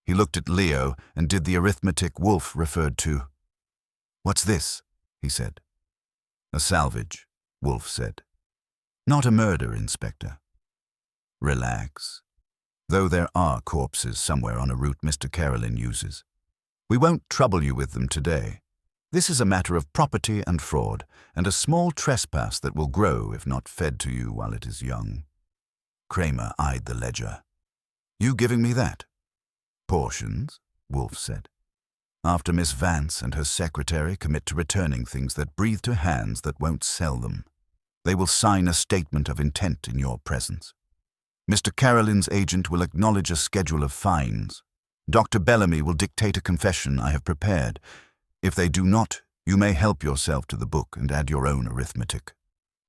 He looked at Leo and did the arithmetic Wolfe referred to. "What's this?" he said. "A salvage," Wolfe said. "Not a murder, Inspector." "Relax. Though there are corpses somewhere on a route Mr. Carolyn uses. We won't trouble you with them today. This is a matter of property and fraud, and a small trespass that will grow if not fed to you while it is young." Cramer eyed the ledger. "You giving me that?" "Portions," Wolfe said. "After Miss Vance and her secretary commit to returning things that breathe to hands that won't sell them. They will sign a statement of intent in your presence. Mr. Carolyn's agent will acknowledge a schedule of fines. Dr. Bellamy will dictate a confession I have prepared. If they do not, you may help yourself to the book and add your own arithmetic.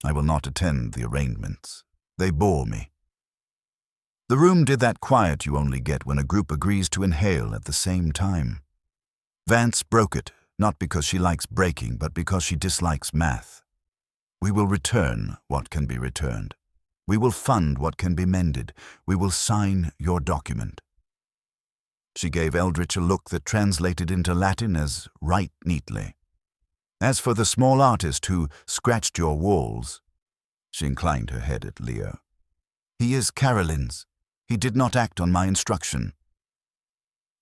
I will not attend the arraignments. They bore me." The room did that quiet you only get when a group agrees to inhale at the same time. Vance broke it, not because she likes breaking, but because she dislikes math. "We will return what can be returned. We will fund what can be mended. We will sign your document." She gave Eldritch a look that translated into Latin as "write neatly." "As for the small artist who scratched your walls," she inclined her head at Leo, "he is Carolyn's. He did not act on my instruction."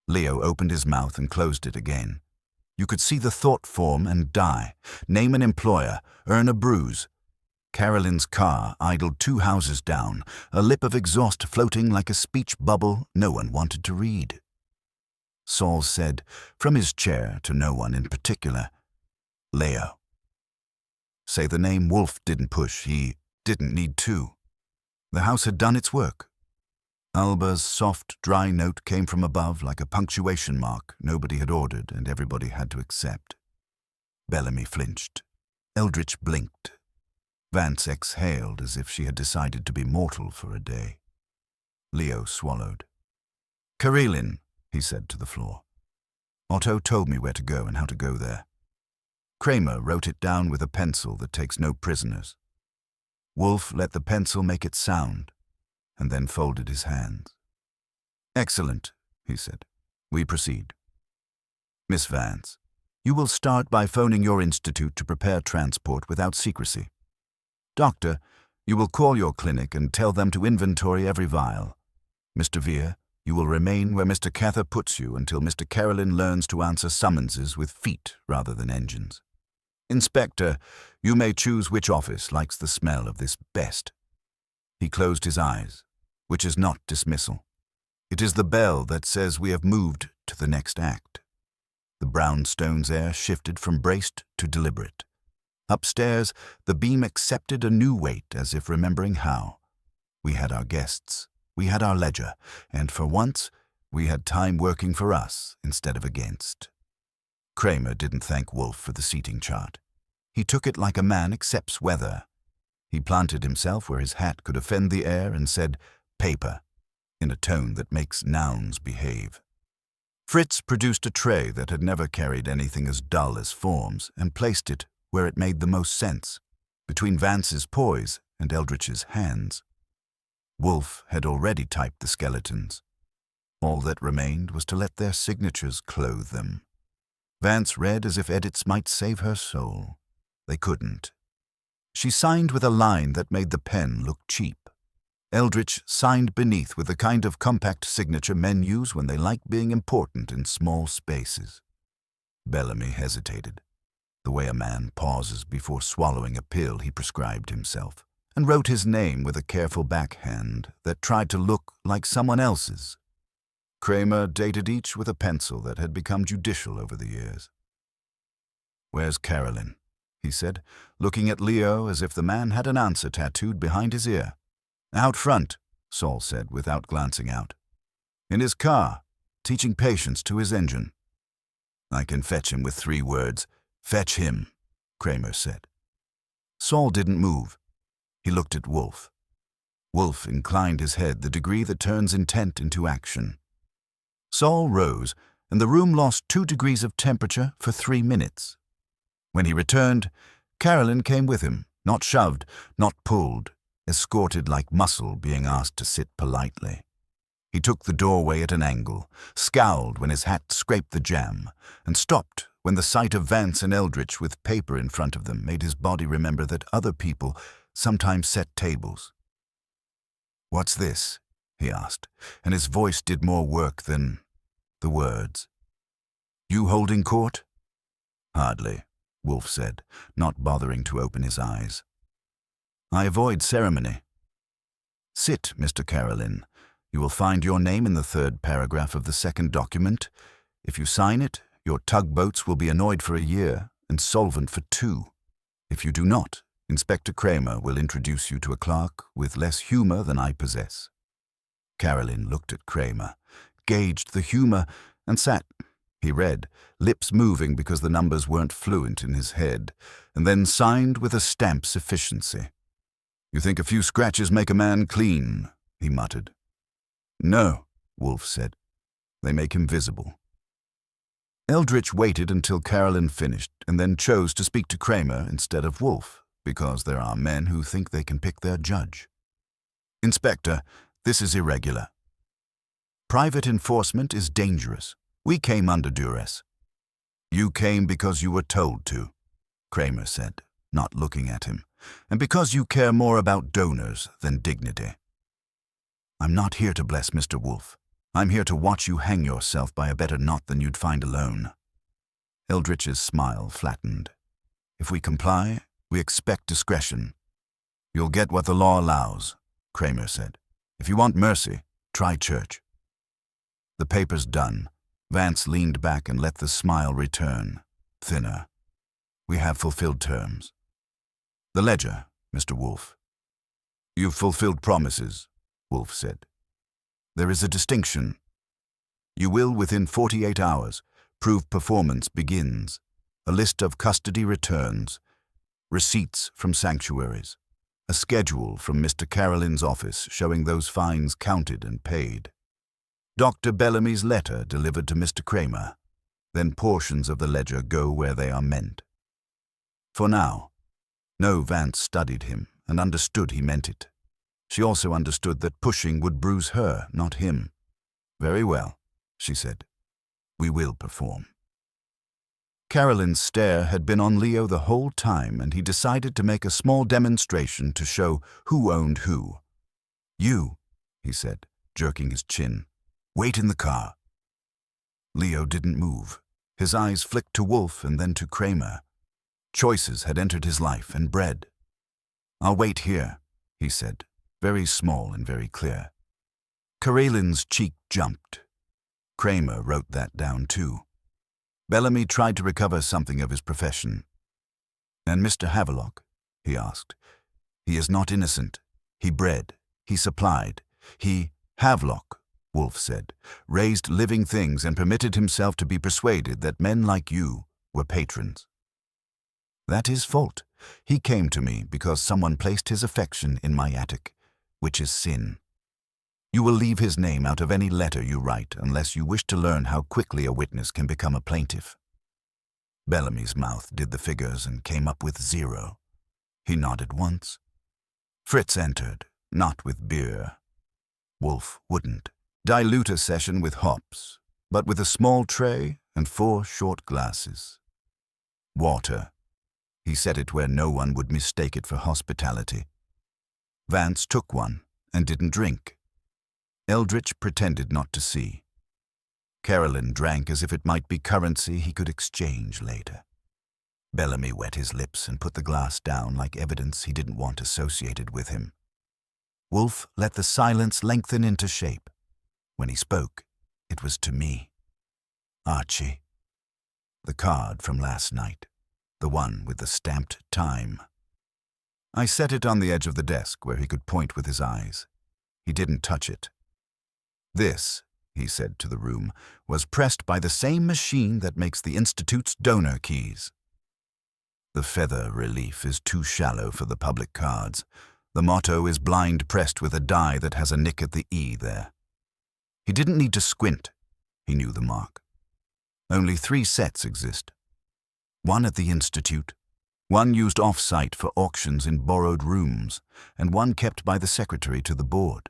Leo opened his mouth and closed it again. You could see the thought form and die. Name an employer, earn a bruise. Carolyn's car idled 2 houses down, a lip of exhaust floating like a speech bubble no one wanted to read. Saul said, from his chair to no one in particular, "Leo." Say the name Wolfe didn't push, he didn't need to. The house had done its work. Alba's soft, dry note came from above like a punctuation mark nobody had ordered and everybody had to accept. Bellamy flinched. Eldritch blinked. Vance exhaled as if she had decided to be mortal for a day. Leo swallowed. "Carolyn," he said to the floor. "Otto told me where to go and how to go there. Cramer wrote it down with a pencil that takes no prisoners. Wolfe let the pencil make its sound, and then folded his hands. "Excellent," he said. "We proceed. Miss Vance, you will start by phoning your institute to prepare transport without secrecy. Doctor, you will call your clinic and tell them to inventory every vial. Mr. Vere, you will remain where Mr. Cather puts you until Mr. Carolyn learns to answer summonses with feet rather than engines. Inspector, you may choose which office likes the smell of this best." He closed his eyes, which is not dismissal. It is the bell that says we have moved to the next act. The brownstone's air shifted from braced to deliberate. Upstairs, the beam accepted a new weight as if remembering how. We had our guests, we had our ledger, and for once, we had time working for us instead of against. Cramer didn't thank Wolfe for the seating chart. He took it like a man accepts weather. He planted himself where his hat could offend the air and said, "Paper," in a tone that makes nouns behave. Fritz produced a tray that had never carried anything as dull as forms and placed it where it made the most sense, between Vance's poise and Eldritch's hands. Wolfe had already typed the skeletons. All that remained was to let their signatures clothe them. Vance read as if edits might save her soul. They couldn't. She signed with a line that made the pen look cheap. Eldritch signed beneath with the kind of compact signature men use when they like being important in small spaces. Bellamy hesitated, the way a man pauses before swallowing a pill he prescribed himself, and wrote his name with a careful backhand that tried to look like someone else's. Cramer dated each with a pencil that had become judicial over the years. "Where's Carolyn?" he said, looking at Leo as if the man had an answer tattooed behind his ear. "Out front," Saul said without glancing out. "In his car, teaching patience to his engine." "I can fetch him with 3 words. Fetch him," Cramer said. Saul didn't move. He looked at Wolfe. Wolfe inclined his head the degree that turns intent into action. Saul rose, and the room lost 2 degrees of temperature for 3 minutes. When he returned, Carolyn came with him, not shoved, not pulled, escorted like muscle being asked to sit politely. He took the doorway at an angle, scowled when his hat scraped the jamb, and stopped when the sight of Vance and Eldritch with paper in front of them made his body remember that other people sometimes set tables. "What's this?" he asked, and his voice did more work than the words. "You holding court?" "Hardly," Wolfe said, not bothering to open his eyes. "I avoid ceremony." "Sit, Mr. Carolyn. You will find your name in the 3rd paragraph of the 2nd document. If you sign it, your tugboats will be annoyed for a year and solvent for 2. If you do not, Inspector Cramer will introduce you to a clerk with less humor than I possess." Carolyn looked at Cramer, gauged the humor, and sat. He read, lips moving because the numbers weren't fluent in his head, and then signed with a stamp's efficiency. "You think a few scratches make a man clean," he muttered. "No," Wolfe said. "They make him visible." Eldritch waited until Carolyn finished and then chose to speak to Cramer instead of Wolfe, because there are men who think they can pick their judge. "Inspector, this is irregular. Private enforcement is dangerous. We came under duress." "You came because you were told to," Cramer said, not looking at him, "and because you care more about donors than dignity." "I'm not here to bless Mr. Wolfe. I'm here to watch you hang yourself by a better knot than you'd find alone." Eldritch's smile flattened. "If we comply, we expect discretion." "You'll get what the law allows," Cramer said. "If you want mercy, try church." The paper's done. Vance leaned back and let the smile return, thinner. "We have fulfilled terms." "The ledger, Mr. Wolfe." "You've fulfilled promises," Wolfe said. "There is a distinction. You will, within 48 hours, prove performance begins, a list of custody returns, receipts from sanctuaries, a schedule from Mr. Carolyn's office showing those fines counted and paid, Dr. Bellamy's letter delivered to Mr. Cramer, then portions of the ledger go where they are meant. For now, no, Vance studied him and understood he meant it. She also understood that pushing would bruise her, not him. "Very well," she said. "We will perform." Carolyn's stare had been on Leo the whole time, and he decided to make a small demonstration to show who owned who. "You," he said, jerking his chin. "Wait in the car." Leo didn't move. His eyes flicked to Wolfe and then to Cramer. Choices had entered his life and bread. "I'll wait here," he said, very small and very clear. Karelin's cheek jumped. Cramer wrote that down too. Bellamy tried to recover something of his profession. "And Mr. Havelock?" he asked. "He is not innocent. He bred. He supplied. He—" "Havelock," Wolfe said, "raised living things and permitted himself to be persuaded that men like you were patrons. That is fault. He came to me because someone placed his affection in my attic, which is sin. You will leave his name out of any letter you write unless you wish to learn how quickly a witness can become a plaintiff." Bellamy's mouth did the figures and came up with 0. He nodded once. Fritz entered, not with beer. Wolfe wouldn't. Dilute a session with hops, but with a small tray and 4 short glasses. Water. He set it where no one would mistake it for hospitality. Vance took one and didn't drink. Eldritch pretended not to see. Carolyn drank as if it might be currency he could exchange later. Bellamy wet his lips and put the glass down like evidence he didn't want associated with him. Wolfe let the silence lengthen into shape. When he spoke, it was to me. "Archie." The card from last night, the one with the stamped time. I set it on the edge of the desk where he could point with his eyes. He didn't touch it. "This," he said to the room, "was pressed by the same machine that makes the Institute's donor keys." The feather relief is too shallow for the public cards. The motto is blind pressed with a die that has a nick at the E there. He didn't need to squint. He knew the mark. Only 3 sets exist. One at the Institute, one used off-site for auctions in borrowed rooms, and one kept by the secretary to the board.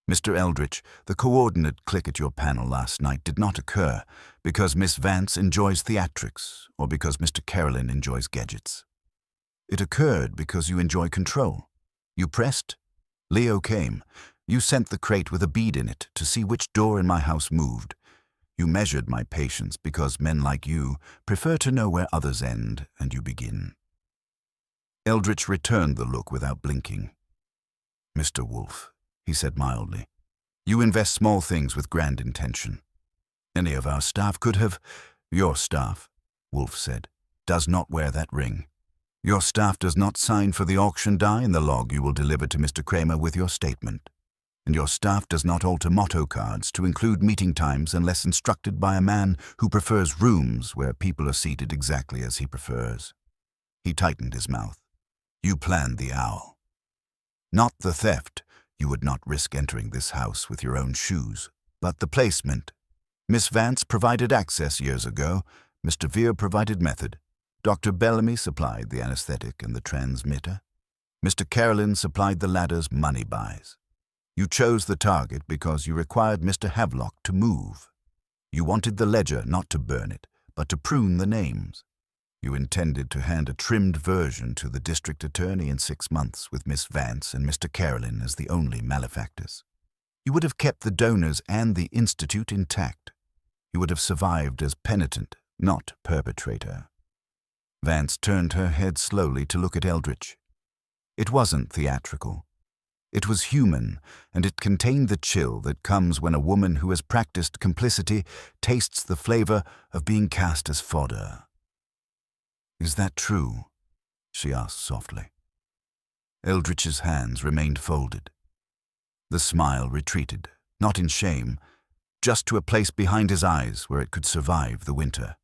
Mr. Eldritch, the coordinate click at your panel last night did not occur because Miss Vance enjoys theatrics or because Mr. Carolyn enjoys gadgets. It occurred because you enjoy control. You pressed. Leo came. You sent the crate with a bead in it to see which door in my house moved. You measured my patience because men like you prefer to know where others end and you begin. Eldritch returned the look without blinking. "Mr. Wolfe," he said mildly, "you invest small things with grand intention. Any of our staff could have—" "Your staff," Wolfe said, "does not wear that ring. Your staff does not sign for the auction die in the log you will deliver to Mr. Cramer with your statement. And your staff does not alter motto cards to include meeting times unless instructed by a man who prefers rooms where people are seated exactly as he prefers." He tightened his mouth. "You planned the owl. Not the theft. You would not risk entering this house with your own shoes, but the placement. Miss Vance provided access years ago. Mr. Vere provided method. Dr. Bellamy supplied the anesthetic and the transmitter. Mr. Carolyn supplied the ladder's money buys. You chose the target because you required Mr. Havelock to move. You wanted the ledger not to burn it, but to prune the names. You intended to hand a trimmed version to the district attorney in 6 months with Miss Vance and Mr. Carolyn as the only malefactors. You would have kept the donors and the Institute intact. You would have survived as penitent, not perpetrator. Vance turned her head slowly to look at Eldritch. It wasn't theatrical. It was human, and it contained the chill that comes when a woman who has practiced complicity tastes the flavor of being cast as fodder. "Is that true?" she asked softly. Eldritch's hands remained folded. The smile retreated, not in shame, just to a place behind his eyes where it could survive the winter.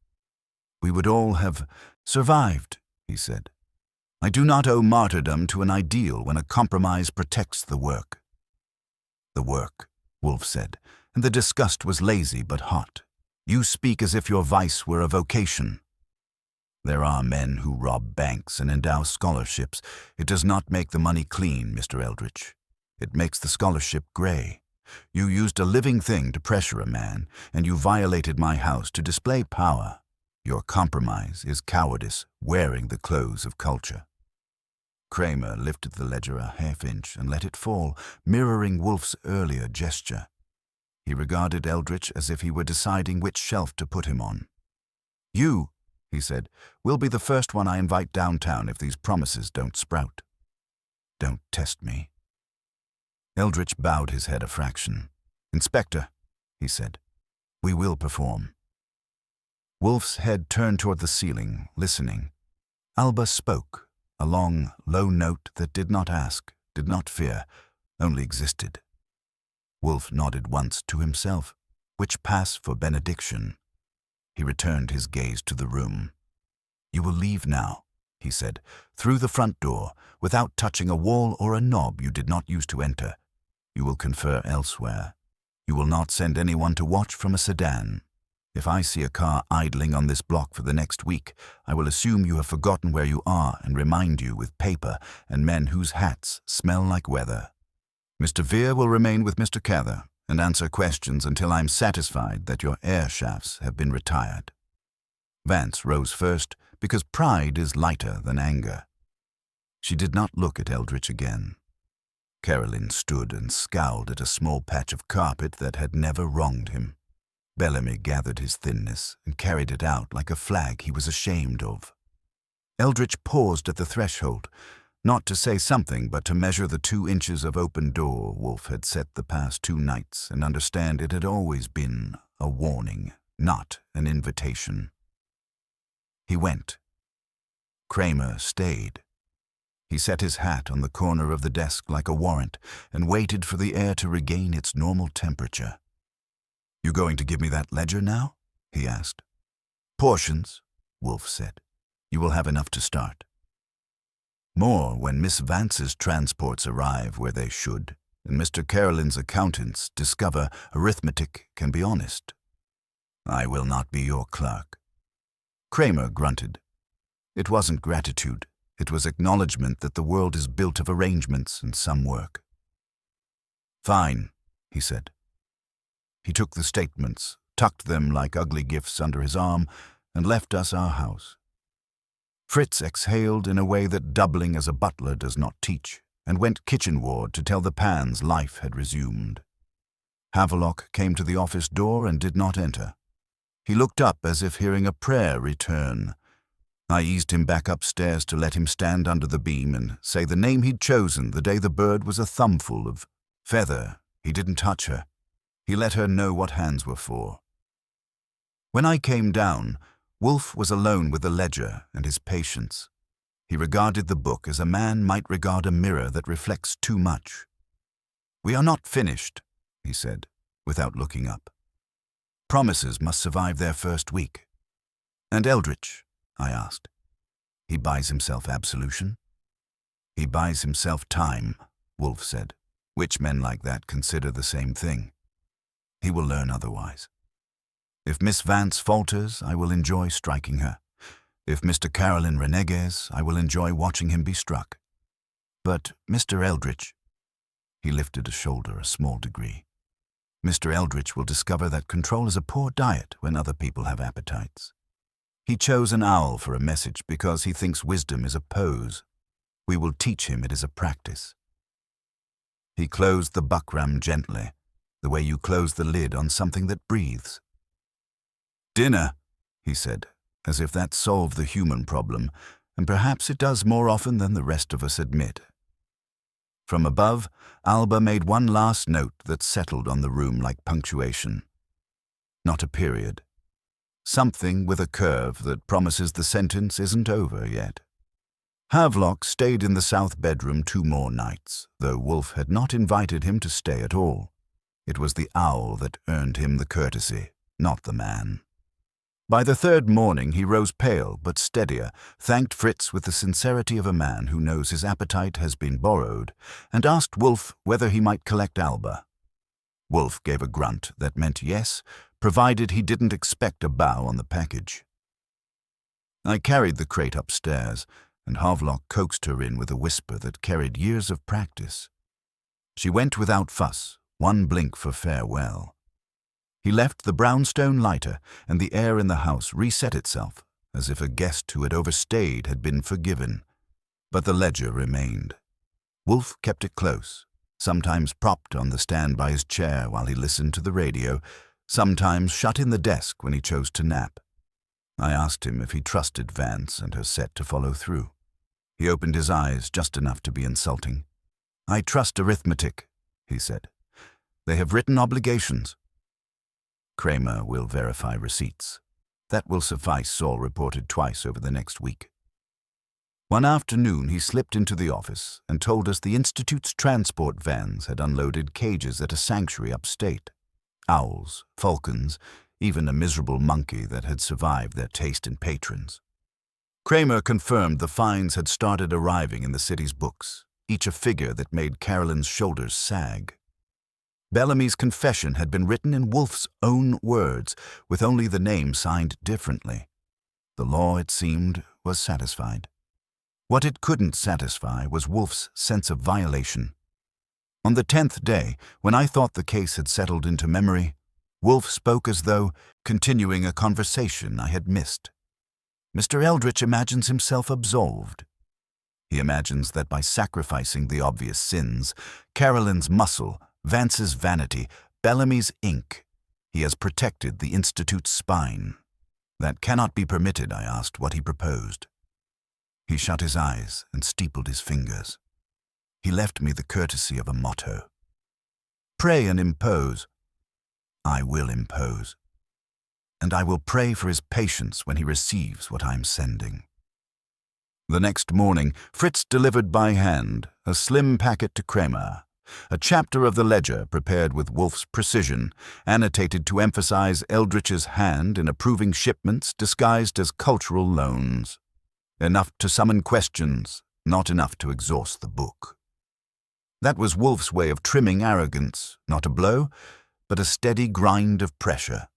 "We would all have survived," he said. "I do not owe martyrdom to an ideal when a compromise protects the work." "The work," Wolfe said, and the disgust was lazy but hot. "You speak as if your vice were a vocation. There are men who rob banks and endow scholarships. It does not make the money clean, Mr. Eldritch. It makes the scholarship gray. You used a living thing to pressure a man, and you violated my house to display power. Your compromise is cowardice wearing the clothes of culture." Cramer lifted the ledger a half-inch and let it fall, mirroring Wolfe's earlier gesture. He regarded Eldritch as if he were deciding which shelf to put him on. "You," he said, "will be the first one I invite downtown if these promises don't sprout. Don't test me." Eldritch bowed his head a fraction. "Inspector," he said, "we will perform." Wolfe's head turned toward the ceiling, listening. Alba spoke, a long, low note that did not ask, did not fear, only existed. Wolfe nodded once to himself, which passed for benediction. He returned his gaze to the room. "You will leave now," he said, "through the front door, without touching a wall or a knob you did not use to enter. You will confer elsewhere. You will not send anyone to watch from a sedan. If I see a car idling on this block for the next week, I will assume you have forgotten where you are and remind you with paper and men whose hats smell like weather. Mr. Vere will remain with Mr. Cather and answer questions until I'm satisfied that your air shafts have been retired." Vance rose first because pride is lighter than anger. She did not look at Eldritch again. Caroline stood and scowled at a small patch of carpet that had never wronged him. Bellamy gathered his thinness and carried it out like a flag he was ashamed of. Eldritch paused at the threshold, not to say something but to measure the 2 inches of open door Wolfe had set the past 2 nights and understand it had always been a warning, not an invitation. He went. Cramer stayed. He set his hat on the corner of the desk like a warrant and waited for the air to regain its normal temperature. "You going to give me that ledger now?" he asked. "Portions," Wolfe said. "You will have enough to start. More when Miss Vance's transports arrive where they should, and Mr. Caroline's accountants discover arithmetic can be honest. I will not be your clerk." Cramer grunted. It wasn't gratitude. It was acknowledgement that the world is built of arrangements and some work. "Fine," he said. He took the statements, tucked them like ugly gifts under his arm, and left us our house. Fritz exhaled in a way that doubling as a butler does not teach, and went kitchenward to tell the pans life had resumed. Havelock came to the office door and did not enter. He looked up as if hearing a prayer return. I eased him back upstairs to let him stand under the beam and say the name he'd chosen the day the bird was a thumbful of feather. He didn't touch her. He let her know what hands were for. When I came down, Wolfe was alone with the ledger and his patience. He regarded the book as a man might regard a mirror that reflects too much. "We are not finished," he said, without looking up. "Promises must survive their first week." "And Eldritch?" I asked. "He buys himself absolution?" "He buys himself time," Wolfe said. "Which men like that consider the same thing. He will learn otherwise. If Miss Vance falters, I will enjoy striking her. If Mr. Caroline reneges, I will enjoy watching him be struck. But Mr. Eldritch—" He lifted a shoulder a small degree. "Mr. Eldritch will discover that control is a poor diet when other people have appetites. He chose an owl for a message because he thinks wisdom is a pose. We will teach him it is a practice." He closed the buckram gently, the way you close the lid on something that breathes. "Dinner," he said, as if that solved the human problem, and perhaps it does more often than the rest of us admit. From above, Alba made one last note that settled on the room like punctuation. Not a period. Something with a curve that promises the sentence isn't over yet. Havelock stayed in the south bedroom 2 more nights, though Wolfe had not invited him to stay at all. It was the owl that earned him the courtesy, not the man. By the 3rd morning he rose pale but steadier, thanked Fritz with the sincerity of a man who knows his appetite has been borrowed, and asked Wolfe whether he might collect Alba. Wolfe gave a grunt that meant yes, provided he didn't expect a bow on the package. I carried the crate upstairs, and Havelock coaxed her in with a whisper that carried years of practice. She went without fuss, one blink for farewell. He left the brownstone lighter, and the air in the house reset itself, as if a guest who had overstayed had been forgiven. But the ledger remained. Wolfe kept it close, sometimes propped on the stand by his chair while he listened to the radio, sometimes shut in the desk when he chose to nap. I asked him if he trusted Vance and her set to follow through. He opened his eyes just enough to be insulting. "I trust arithmetic," he said. "They have written obligations." "Cramer will verify receipts. That will suffice," Saul reported twice over the next week. One afternoon he slipped into the office and told us the Institute's transport vans had unloaded cages at a sanctuary upstate. Owls, falcons, even a miserable monkey that had survived their taste in patrons. Cramer confirmed the fines had started arriving in the city's books, each a figure that made Carolyn's shoulders sag. Bellamy's confession had been written in Wolfe's own words, with only the name signed differently. The law, it seemed, was satisfied. What it couldn't satisfy was Wolfe's sense of violation. On the 10th day, when I thought the case had settled into memory, Wolfe spoke as though continuing a conversation I had missed. "Mr. Eldritch imagines himself absolved. He imagines that by sacrificing the obvious sins, Carolyn's muscle, Vance's vanity, Bellamy's ink, he has protected the Institute's spine. That cannot be permitted." I asked what he proposed. He shut his eyes and steepled his fingers. He left me the courtesy of a motto. "Pray and impose." I will impose. And I will pray for his patience when he receives what I am sending. The next morning, Fritz delivered by hand a slim packet to Cramer, a chapter of the ledger prepared with Wolfe's precision, annotated to emphasize Eldritch's hand in approving shipments disguised as cultural loans. Enough to summon questions, not enough to exhaust the book. That was Wolfe's way of trimming arrogance, not a blow, but a steady grind of pressure.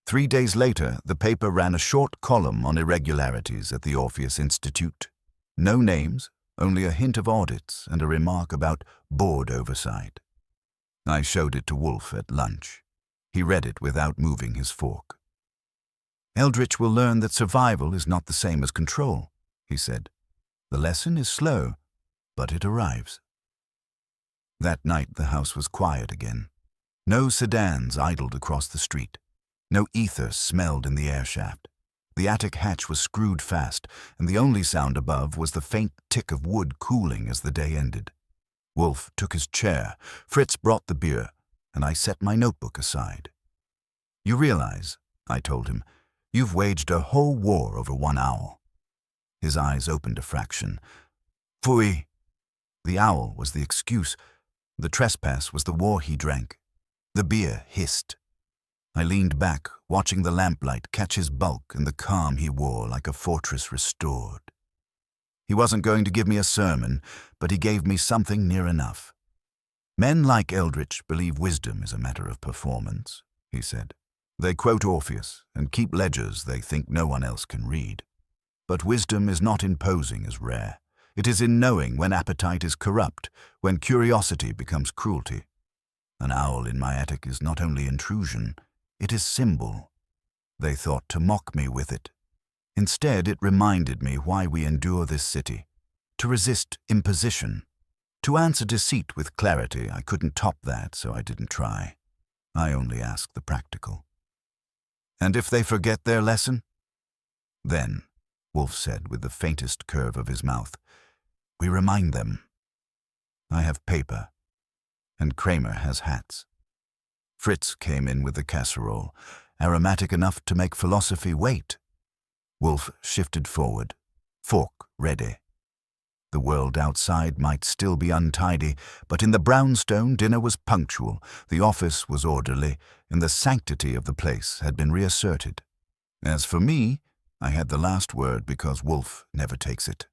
3 days later, the paper ran a short column on irregularities at the Orpheus Institute. No names, only a hint of audits and a remark about board oversight. I showed it to Wolfe at lunch. He read it without moving his fork. "Eldritch will learn that survival is not the same as control," he said. "The lesson is slow, but it arrives." That night the house was quiet again. No sedans idled across the street. No ether smelled in the air shaft. The attic hatch was screwed fast, and the only sound above was the faint tick of wood cooling as the day ended. Wolfe took his chair, Fritz brought the beer, and I set my notebook aside. "You realize," I told him, "you've waged a whole war over one owl." His eyes opened a fraction. "Phooey." The owl was the excuse. The trespass was the war he drank. The beer hissed. I leaned back, watching the lamplight catch his bulk and the calm he wore like a fortress restored. He wasn't going to give me a sermon, but he gave me something near enough. "Men like Eldritch believe wisdom is a matter of performance," he said. "They quote Orpheus and keep ledgers they think no one else can read. But wisdom is not in posing as rare. It is in knowing when appetite is corrupt, when curiosity becomes cruelty. An owl in my attic is not only intrusion, it is symbol. They thought to mock me with it. Instead, it reminded me why we endure this city. To resist imposition. To answer deceit with clarity. I couldn't top that, so I didn't try. I only asked the practical." "And if they forget their lesson?" "Then," Wolfe said with the faintest curve of his mouth, "we remind them. I have paper, and Cramer has hats." Fritz came in with the casserole, aromatic enough to make philosophy wait. Wolfe shifted forward, fork ready. The world outside might still be untidy, but in the brownstone dinner was punctual, the office was orderly, and the sanctity of the place had been reasserted. As for me, I had the last word because Wolfe never takes it.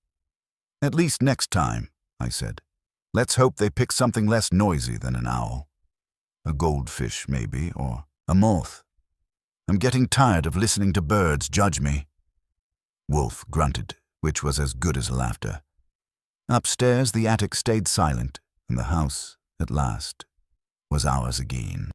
"At least next time," I said. "Let's hope they pick something less noisy than an owl. A goldfish, maybe, or a moth. I'm getting tired of listening to birds judge me." Wolfe grunted, which was as good as laughter. Upstairs, the attic stayed silent, and the house, at last, was ours again.